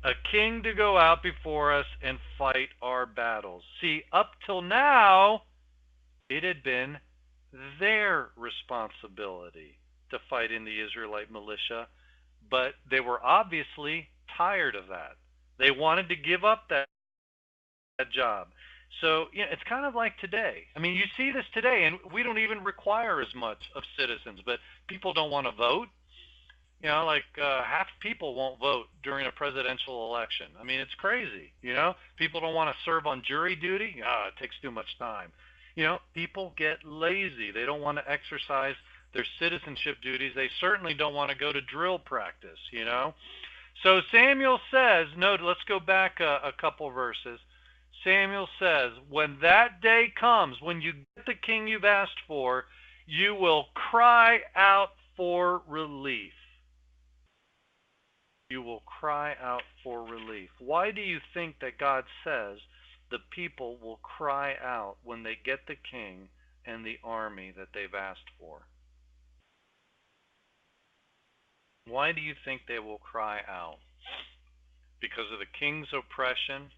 A king to go out before us and fight our battles. See, up till now, it had been their responsibility to fight in the Israelite militia, but they were obviously tired of that. They wanted to give up that job. So, it's kind of like today. I mean, you see this today, and we don't even require as much of citizens, but people don't want to vote. Like half people won't vote during a presidential election. I mean, it's crazy. People don't want to serve on jury duty. It takes too much time. People get lazy. They don't want to exercise their citizenship duties. They certainly don't want to go to drill practice. So Samuel says, no, let's go back a couple verses. Samuel says, when that day comes, when you get the king you've asked for, you will cry out for relief. You will cry out for relief. Why do you think that God says the people will cry out when they get the king and the army that they've asked for? Why do you think they will cry out? Because of the king's oppression?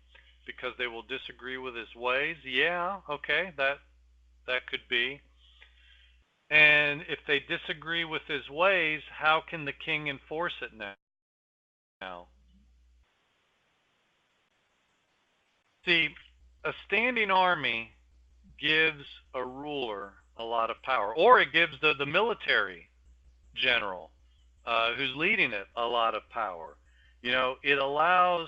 Because they will disagree with his ways? Yeah, okay, that could be. And if they disagree with his ways, how can the king enforce it now? See, a standing army gives a ruler a lot of power, or it gives the military general who's leading it a lot of power. It allows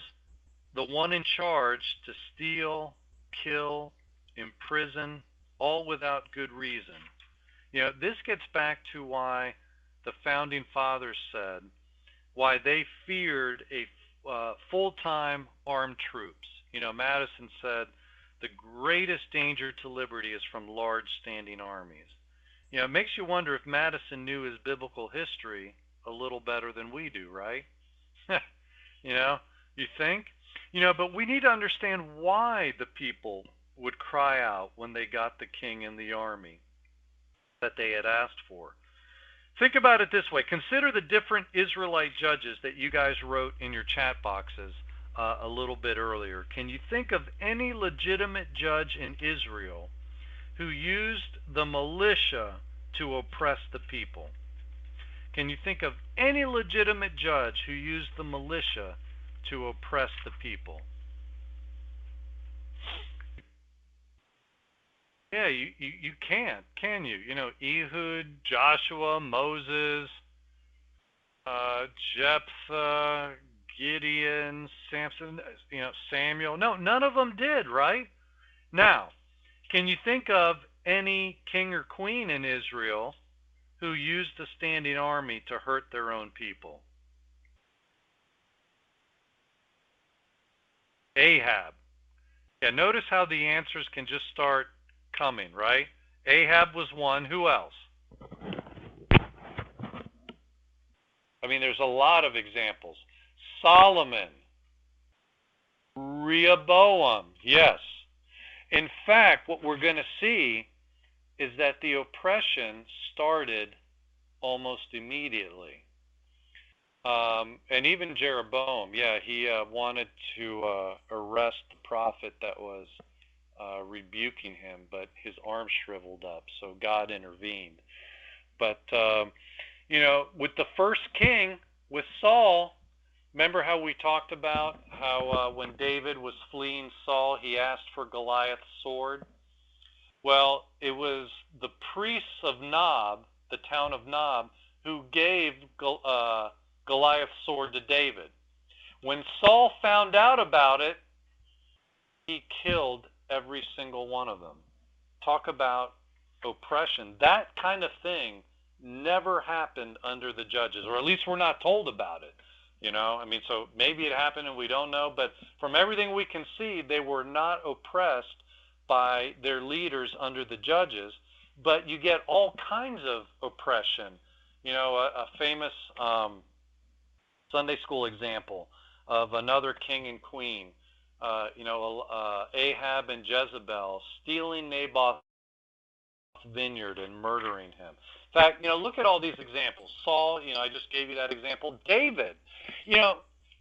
the one in charge to steal, kill, imprison, all without good reason. This gets back to why the founding fathers said why they feared a full-time armed troops. Madison said the greatest danger to liberty is from large standing armies. It makes you wonder if Madison knew his biblical history a little better than we do, right? you know, you think? But we need to understand why the people would cry out when they got the king and the army that they had asked for. Think about it this way. Consider the different Israelite judges that you guys wrote in your chat boxes a little bit earlier. Can you think of any legitimate judge in Israel who used the militia to oppress the people? Can you think of any legitimate judge who used the militia to oppress the people? Yeah, you can't, can you? Ehud, Joshua, Moses, Jephthah, Gideon, Samson, Samuel. No, none of them did, right? Now, can you think of any king or queen in Israel who used the standing army to hurt their own people? Ahab. Yeah, notice how the answers can just start coming, right? Ahab was one. Who else? I mean, there's a lot of examples. Solomon. Rehoboam. Yes. In fact, what we're going to see is that the oppression started almost immediately. And even Jeroboam, yeah, he wanted to arrest the prophet that was rebuking him, but his arm shriveled up, so God intervened. But, with the first king, with Saul, remember how we talked about how when David was fleeing Saul, he asked for Goliath's sword? Well, it was the priests of Nob, the town of Nob, who gave Goliath's sword to David. When Saul found out about it, he killed every single one of them. Talk about oppression. That kind of thing never happened under the judges, or at least we're not told about it. So maybe it happened and we don't know, but from everything we can see, they were not oppressed by their leaders under the judges, but you get all kinds of oppression. A famous Sunday school example of another king and queen, Ahab and Jezebel stealing Naboth's vineyard and murdering him. In fact, look at all these examples. Saul, I just gave you that example. David,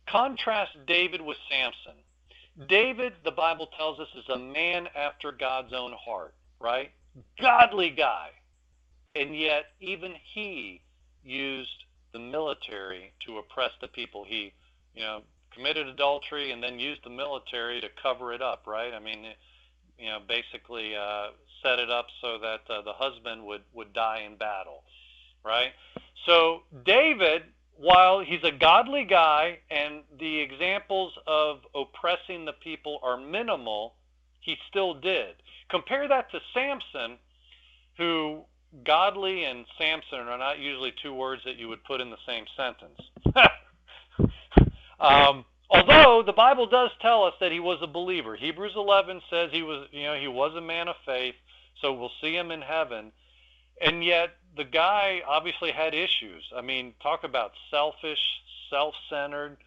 contrast David with Samson. David, the Bible tells us, is a man after God's own heart, right? Godly guy. And yet, even he used the military to oppress the people. He, committed adultery and then used the military to cover it up, right? I mean, basically set it up so that the husband would die in battle, right? So David, while he's a godly guy and the examples of oppressing the people are minimal, he still did. Compare that to Samson, who godly and Samson are not usually two words that you would put in the same sentence. Although the Bible does tell us that he was a believer. Hebrews 11 says he was a man of faith, so we'll see him in heaven. And yet the guy obviously had issues. I mean, talk about selfish, self-centered.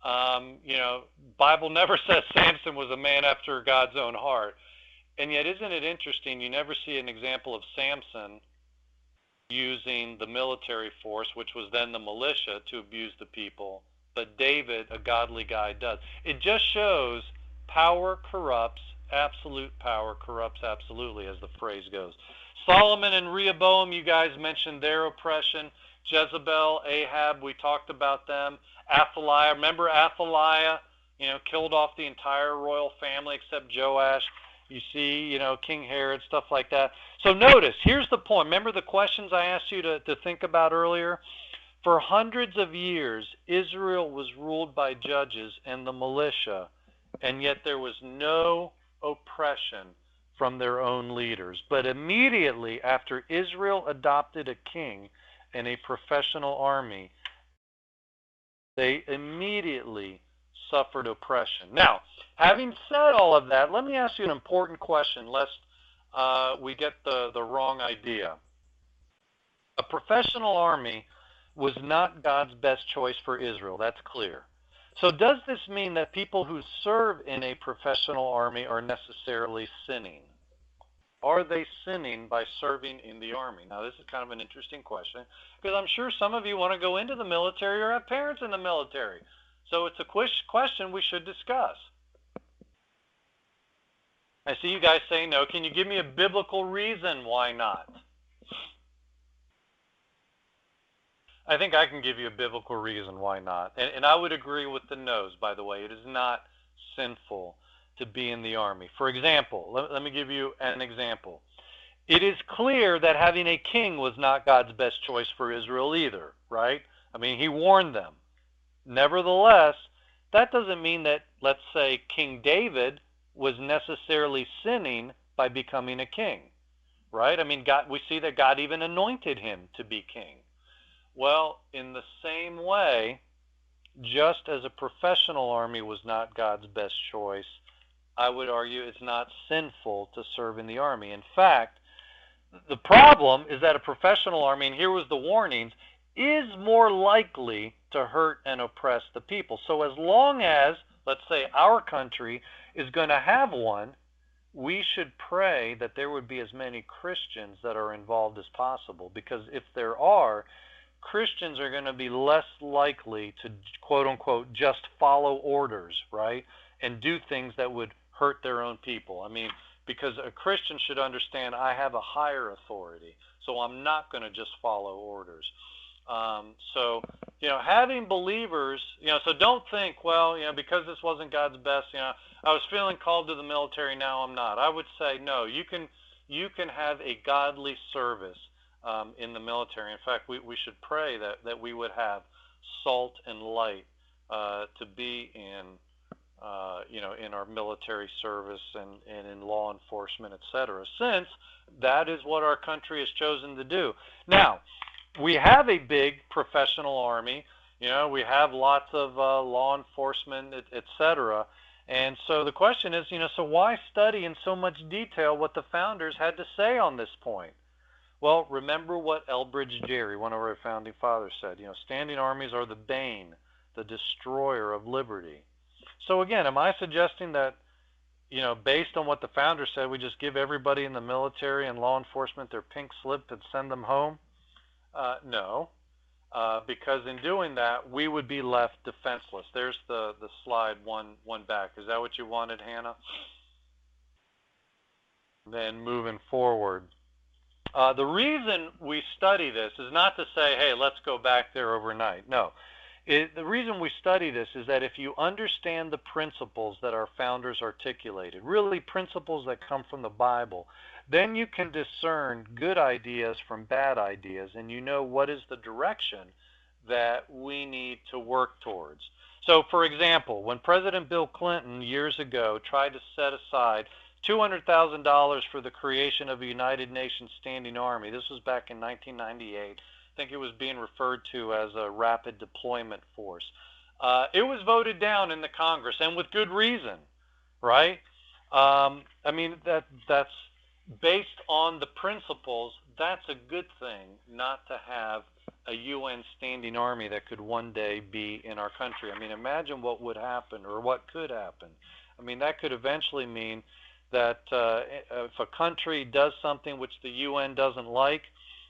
Bible never says Samson was a man after God's own heart. And yet, isn't it interesting? You never see an example of Samson using the military force, which was then the militia, to abuse the people. But David, a godly guy, does. It just shows power corrupts, absolute power corrupts absolutely, as the phrase goes. Solomon and Rehoboam, you guys mentioned their oppression. Jezebel, Ahab, we talked about them. Athaliah, remember Athaliah, killed off the entire royal family except Joash. You see, King Herod, stuff like that. So notice, here's the point. Remember the questions I asked you to think about earlier? For hundreds of years, Israel was ruled by judges and the militia, and yet there was no oppression from their own leaders. But immediately after Israel adopted a king and a professional army, they immediately suffered oppression. Now, having said all of that, let me ask you an important question, lest we get the wrong idea. A professional army was not God's best choice for Israel. That's clear. So does this mean that people who serve in a professional army are necessarily sinning? Are they sinning by serving in the army? Now, this is kind of an interesting question, because I'm sure some of you want to go into the military or have parents in the military. So it's a question we should discuss. I see you guys saying no. Can you give me a biblical reason why not? I think I can give you a biblical reason why not. And I would agree with the no's, by the way. It is not sinful to be in the army. For example, let me give you an example. It is clear that having a king was not God's best choice for Israel either, right? I mean, he warned them. Nevertheless, that doesn't mean that, let's say, King David was necessarily sinning by becoming a king, right? I mean, we see that God even anointed him to be king. Well, in the same way, just as a professional army was not God's best choice, I would argue it's not sinful to serve in the army. In fact, the problem is that a professional army, and here was the warnings, is more likely to hurt and oppress the people. So as long as, let's say, our country is going to have one, we should pray that there would be as many Christians that are involved as possible, because if there are, Christians are going to be less likely to, quote unquote, just follow orders, right? And do things that would hurt their own people. I mean, because a Christian should understand I have a higher authority, so I'm not going to just follow orders. So, having believers, so don't think, well, because this wasn't God's best, I was feeling called to the military, now I'm not. I would say, no, you can have a godly service in the military. In fact, we should pray that we would have salt and light to be in our military service and in law enforcement, etc., since that is what our country has chosen to do. Now, we have a big professional army. We have lots of law enforcement, etc. And so the question is, so why study in so much detail what the founders had to say on this point? Well, remember what Elbridge Gerry, one of our founding fathers, said. Standing armies are the bane, the destroyer of liberty. So again, am I suggesting that, based on what the founders said, we just give everybody in the military and law enforcement their pink slip and send them home? No, because in doing that, we would be left defenseless. There's the slide one back. Is that what you wanted, Hannah? Then moving forward. The reason we study this is not to say, hey, let's go back there overnight. No. The reason we study this is that if you understand the principles that our founders articulated, really principles that come from the Bible, then you can discern good ideas from bad ideas, and you know what is the direction that we need to work towards. So, for example, when President Bill Clinton years ago tried to set aside $200,000 for the creation of a United Nations Standing Army, this was back in 1998. I think it was being referred to as a rapid deployment force. It was voted down in the Congress, and with good reason, right? I mean, that's based on the principles. That's a good thing, not to have a UN standing army that could one day be in our country. I mean, imagine what would happen or what could happen. I mean, that could eventually mean that if a country does something which the UN doesn't like,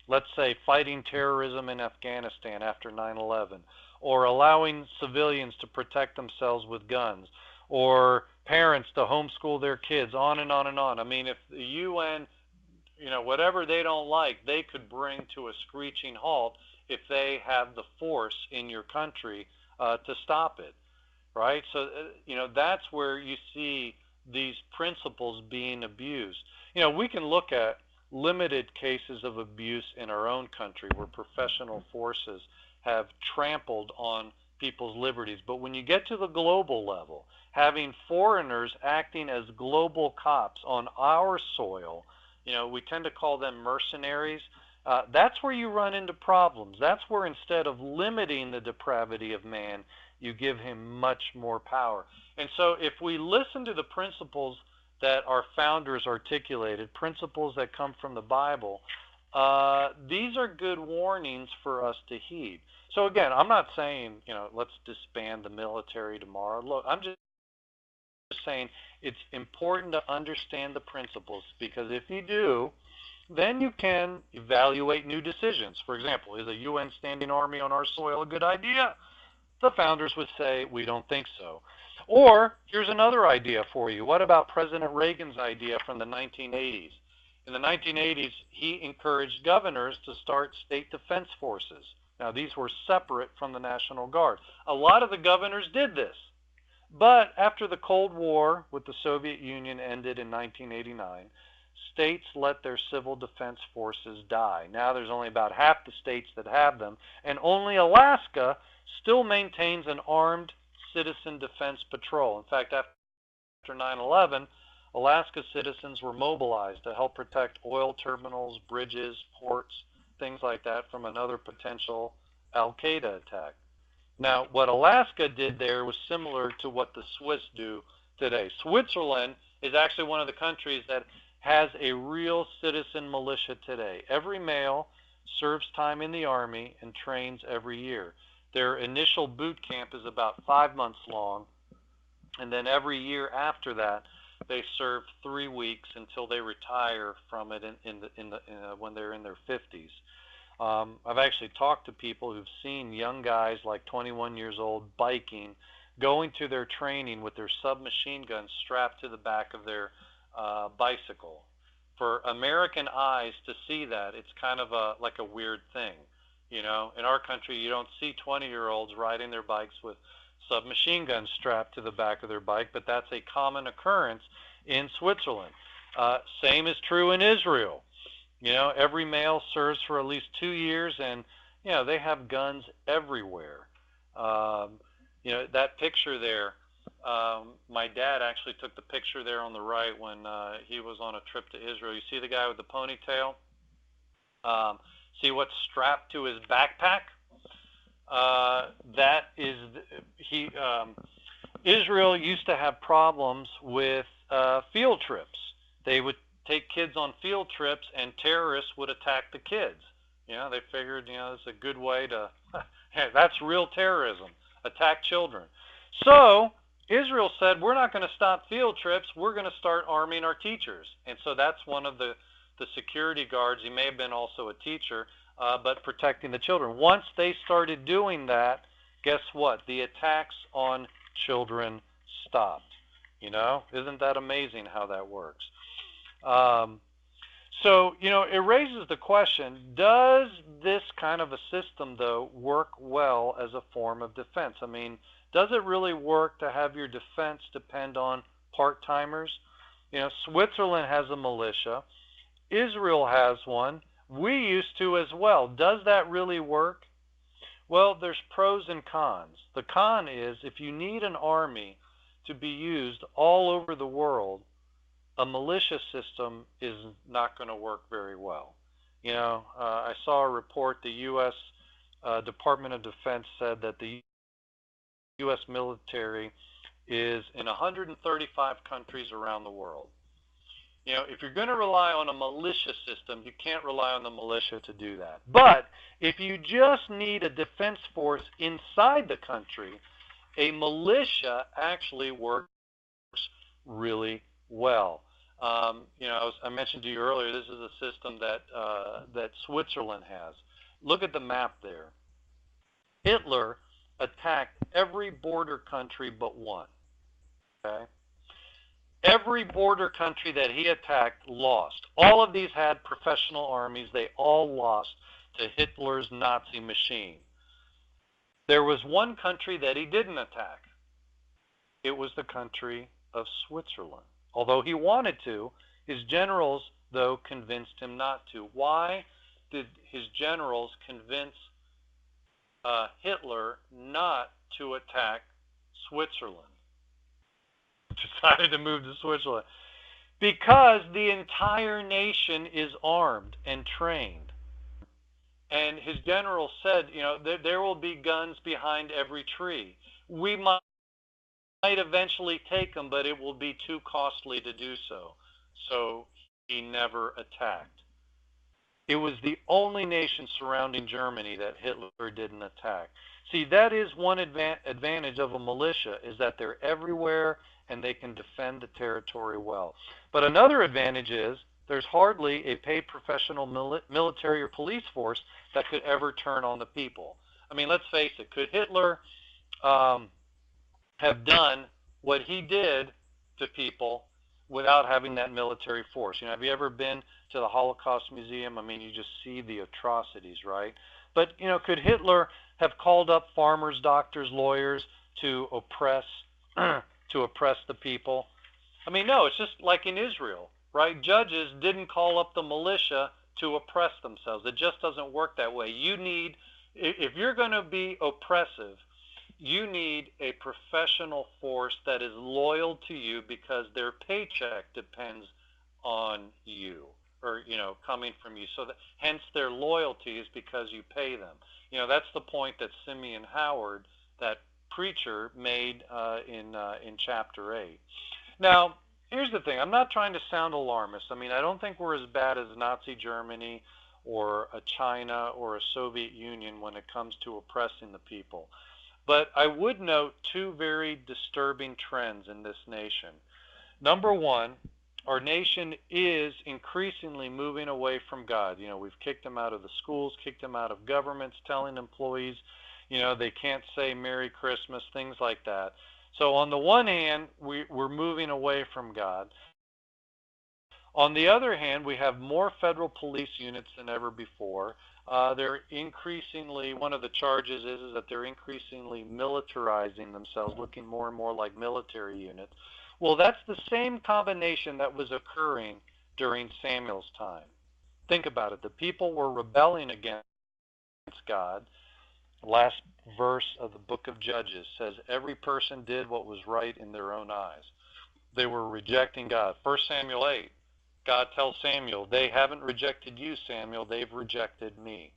let's say fighting terrorism in Afghanistan after 9/11, or allowing civilians to protect themselves with guns, or parents to homeschool their kids, on and on and on. I mean, if the UN, whatever they don't like, they could bring to a screeching halt if they have the force in your country to stop it, right? So, that's where you see these principles being abused. We can look at limited cases of abuse in our own country where professional forces have trampled on people's liberties. But when you get to the global level, having foreigners acting as global cops on our soil, we tend to call them mercenaries. That's where you run into problems. That's where instead of limiting the depravity of man, you give him much more power. And so if we listen to the principles that our founders articulated, principles that come from the Bible, these are good warnings for us to heed. So again, I'm not saying, let's disband the military tomorrow. Look, I'm just saying it's important to understand the principles, because if you do, then you can evaluate new decisions. For example, is a UN standing army on our soil a good idea? The founders would say, we don't think so. Or here's another idea for you. What about President Reagan's idea from the 1980s? In the 1980s, he encouraged governors to start state defense forces. Now, these were separate from the National Guard. A lot of the governors did this. But after the Cold War with the Soviet Union ended in 1989, states let their civil defense forces die. Now there's only about half the states that have them, and only Alaska still maintains an armed citizen defense patrol. In fact, after 9/11, Alaska citizens were mobilized to help protect oil terminals, bridges, ports, things like that from another potential Al-Qaeda attack. Now, what Alaska did there was similar to what the Swiss do today. Switzerland is actually one of the countries that has a real citizen militia today. Every male serves time in the Army and trains every year. Their initial boot camp is about 5 months long, and then every year after that, they serve 3 weeks until they retire from it when they're in their 50s. I've actually talked to people who've seen young guys like 21 years old biking, going to their training with their submachine guns strapped to the back of their bicycle. For American eyes to see that, it's kind of like a weird thing. In our country, you don't see 20-year-olds riding their bikes with submachine guns strapped to the back of their bike, but that's a common occurrence in Switzerland. Same is true in Israel. Every male serves for at least 2 years, and they have guns everywhere. That picture there, my dad actually took the picture there on the right when he was on a trip to Israel. You see the guy with the ponytail? See what's strapped to his backpack? That is Israel used to have problems with field trips. They would take kids on field trips, and terrorists would attack the kids. They figured, it's a good way to, that's real terrorism, attack children. So Israel said, we're not going to stop field trips, we're going to start arming our teachers. And so that's one of the security guards. He may have been also a teacher, but protecting the children. Once they started doing that, guess what? The attacks on children stopped. Isn't that amazing how that works? So, it raises the question, does this kind of a system, though, work well as a form of defense? I mean, does it really work to have your defense depend on part-timers? Switzerland has a militia. Israel has one. We used to as well. Does that really work? Well, there's pros and cons. The con is if you need an army to be used all over the world, a militia system is not going to work very well. I saw a report, the U.S. Department of Defense said that the U.S. military is in 135 countries around the world. If you're going to rely on a militia system, you can't rely on the militia to do that. But if you just need a defense force inside the country, a militia actually works really well. I mentioned to you earlier, this is a system that Switzerland has. Look at the map there. Hitler attacked every border country but one. Okay? Every border country that he attacked lost. All of these had professional armies. They all lost to Hitler's Nazi machine. There was one country that he didn't attack. It was the country of Switzerland. Although he wanted to, his generals, though, convinced him not to. Why did his generals convince Hitler not to attack Switzerland? Decided to move to Switzerland. Because the entire nation is armed and trained. And his general said, there will be guns behind every tree. We might eventually take them, but it will be too costly to do so. So he never attacked. It was the only nation surrounding Germany that Hitler didn't attack. See, that is one advantage of a militia, is that they're everywhere and they can defend the territory well. But another advantage is there's hardly a paid professional military or police force that could ever turn on the people. I mean, let's face it, could Hitler have done what he did to people without having that military force? Have you ever been to the Holocaust Museum? I mean, you just see the atrocities, right? But, could Hitler have called up farmers, doctors, lawyers to oppress the people? I mean, no, it's just like in Israel, right? Judges didn't call up the militia to oppress themselves. It just doesn't work that way. If you're going to be oppressive, you need a professional force that is loyal to you because their paycheck depends on you, or coming from you. So hence their loyalty is because you pay them. That's the point that Simeon Howard, that preacher, made in chapter 8. Now, here's the thing. I'm not trying to sound alarmist. I mean, I don't think we're as bad as Nazi Germany or a China or a Soviet Union when it comes to oppressing the people. But I would note two very disturbing trends in this nation. Number one, our nation is increasingly moving away from God. We've kicked them out of the schools, kicked them out of governments, telling employees, they can't say Merry Christmas, things like that. So on the one hand, we're moving away from God. On the other hand, we have more federal police units than ever before. They're increasingly, one of the charges is that they're increasingly militarizing themselves, looking more and more like military units. Well, that's the same combination that was occurring during Samuel's time. Think about it. The people were rebelling against God. Last verse of the book of Judges says every person did what was right in their own eyes. They were rejecting God. 1 Samuel 8, God tells Samuel, they haven't rejected you, Samuel, they've rejected me.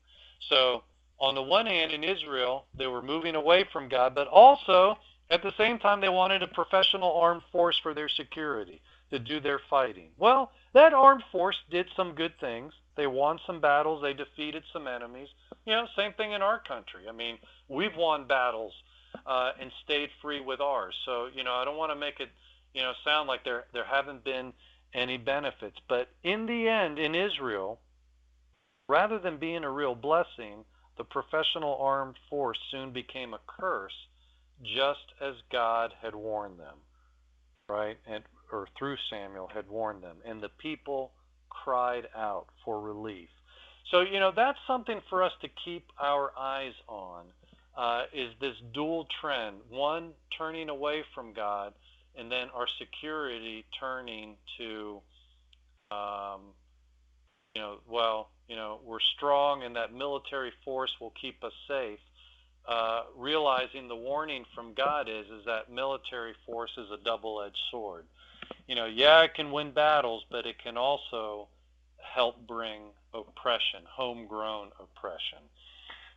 So on the one hand, in Israel, they were moving away from God, but also at the same time they wanted a professional armed force for their security, to do their fighting. Well, that armed force did some good things. They won some battles. They defeated some enemies. Same thing in our country. I mean, we've won battles and stayed free with ours. So, I don't want to make it, sound like there haven't been any benefits. But in the end, in Israel, rather than being a real blessing, the professional armed force soon became a curse, just as God had warned them, right? Or through Samuel had warned them. And the people cried out for relief. So, that's something for us to keep our eyes on, is this dual trend. One, turning away from God, and then our security turning to, um, we're strong and that military force will keep us safe. Realizing the warning from God is that military force is a double-edged sword. It can win battles, but it can also help bring oppression, homegrown oppression.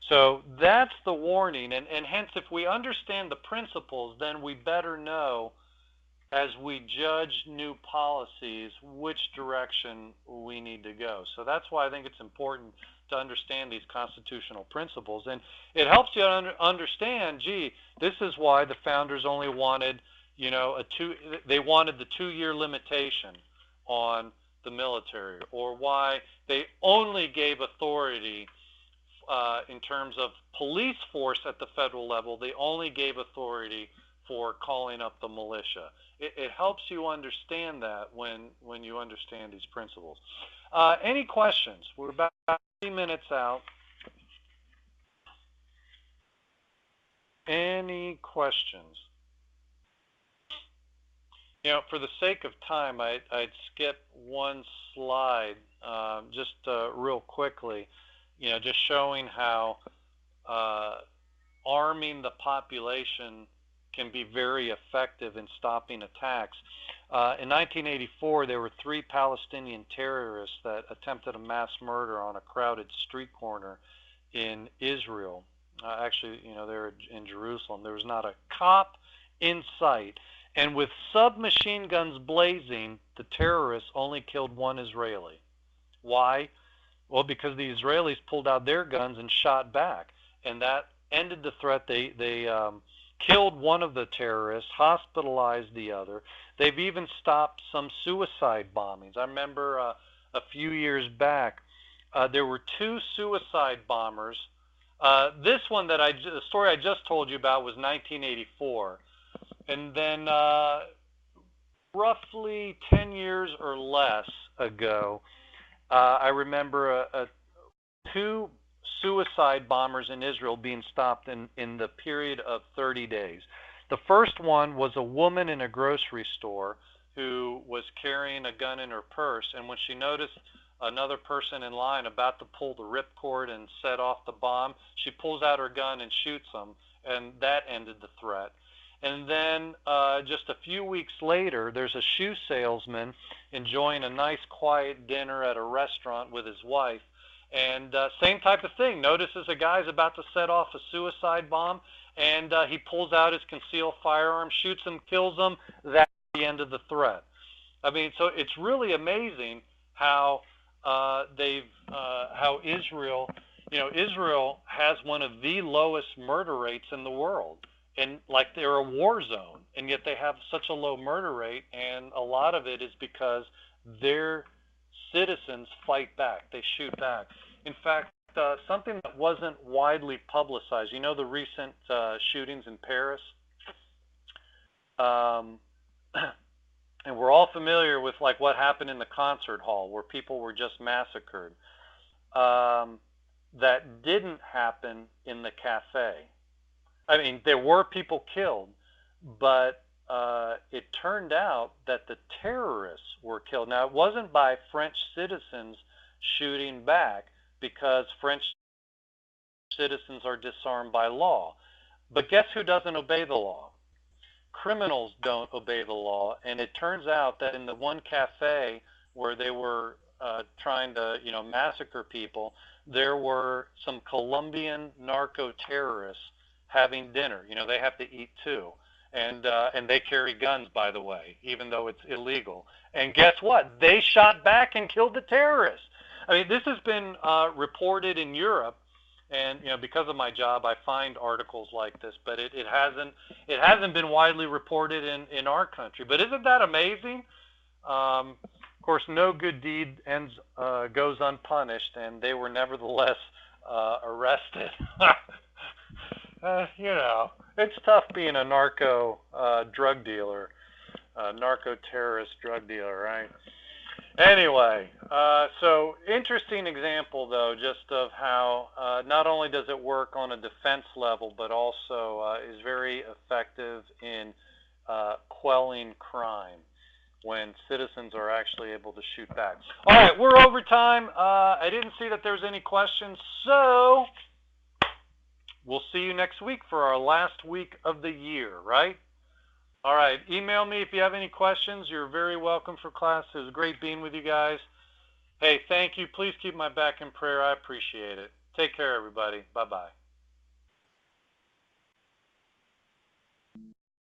So that's the warning, and hence if we understand the principles, then we better know as we judge new policies which direction we need to go. So that's why I think it's important to understand these constitutional principles, and it helps you understand, this is why the founders only wanted, they wanted the 2-year limitation on the military, or why they only gave authority in terms of police force at the federal level. They only gave authority for calling up the militia. It helps you understand that when you understand these principles. Any questions? We're about 3 minutes out. Any questions? For the sake of time, I'd skip one slide just real quickly, just showing how arming the population can be very effective in stopping attacks. In 1984, there were 3 Palestinian terrorists that attempted a mass murder on a crowded street corner in Israel. Actually, they were in Jerusalem. There was not a cop in sight. And with submachine guns blazing, the terrorists only killed 1 Israeli. Why? Well, because the Israelis pulled out their guns and shot back. And that ended the threat. They killed 1 of the terrorists, hospitalized the other. They've even stopped some suicide bombings. I remember a few years back, there were 2 suicide bombers. This one the story I just told you about was 1984. And then roughly 10 years or less ago, I remember 2 suicide bombers in Israel being stopped in the period of 30 days. The first one was a woman in a grocery store who was carrying a gun in her purse, and when she noticed another person in line about to pull the ripcord and set off the bomb, she pulls out her gun and shoots him, and that ended the threat. And then just a few weeks later, there's a shoe salesman enjoying a nice quiet dinner at a restaurant with his wife. And same type of thing. Notices a guy's about to set off a suicide bomb, and he pulls out his concealed firearm, shoots him, kills him. That's the end of the threat. I mean, so it's really amazing how how Israel, Israel has one of the lowest murder rates in the world. And like they're a war zone, and yet they have such a low murder rate, and a lot of it is because their citizens fight back. They shoot back. In fact, something that wasn't widely publicized, the recent shootings in Paris, and we're all familiar with like what happened in the concert hall where people were just massacred. That didn't happen in the cafe. I mean, there were people killed, but it turned out that the terrorists were killed. Now, it wasn't by French citizens shooting back, because French citizens are disarmed by law. But guess who doesn't obey the law? Criminals don't obey the law, and it turns out that in the one cafe where they were trying to, massacre people, there were some Colombian narco-terrorists having dinner. They have to eat too. And they carry guns, by the way, even though it's illegal. And guess what? They shot back and killed the terrorists. I mean, this has been reported in Europe, and because of my job, I find articles like this, but it hasn't been widely reported in our country. But isn't that amazing? Of course, no good deed goes unpunished, and they were nevertheless arrested. It's tough being a narco drug dealer, narco terrorist drug dealer, right? Anyway, so interesting example though, just of how not only does it work on a defense level, but also is very effective in quelling crime when citizens are actually able to shoot back. All right, we're over time. I didn't see that there's any questions, so we'll see you next week for our last week of the year, right? All right, email me if you have any questions. You're very welcome for class. It was great being with you guys. Hey, thank you. Please keep my back in prayer. I appreciate it. Take care, everybody. Bye-bye.